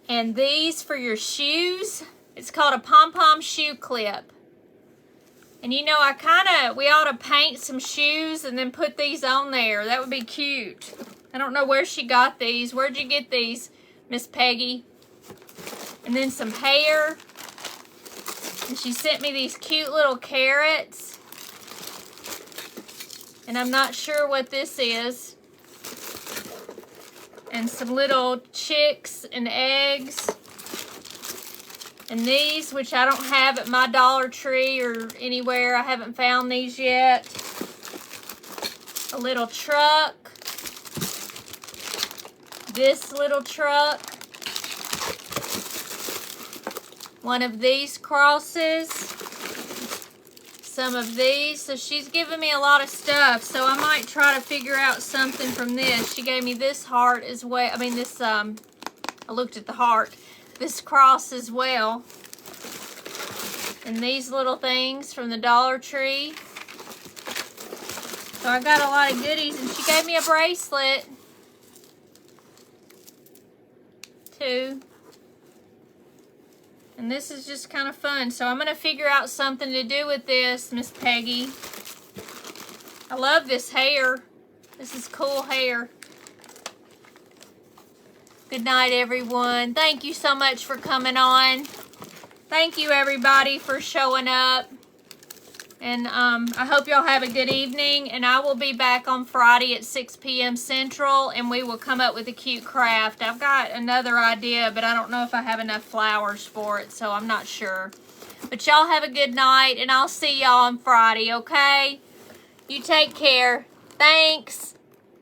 And these for your shoes. It's called a pom-pom shoe clip. And we ought to paint some shoes and then put these on there. That would be cute. I don't know where she got these. Where'd you get these, Miss Peggy? And then some hair. And she sent me these cute little carrots. And I'm not sure what this is. And some little chicks and eggs. And these, which I don't have at my Dollar Tree or anywhere. I haven't found these yet. A little truck. This little truck. One of these crosses. Some of these. So she's given me a lot of stuff. So I might try to figure out something from this. She gave me this heart as well. I looked at the heart. This cross as well. And these little things from the Dollar Tree. So I got a lot of goodies. And she gave me a bracelet. Too. And this is just kind of fun. So I'm going to figure out something to do with this, Miss Peggy. I love this hair. This is cool hair. Good night, everyone. Thank you so much for coming on. Thank you, everybody, for showing up. And I hope y'all have a good evening. And I will be back on Friday at 6 p.m. Central. And we will come up with a cute craft. I've got another idea, but I don't know if I have enough flowers for it. So I'm not sure. But y'all have a good night. And I'll see y'all on Friday, okay? You take care. Thanks.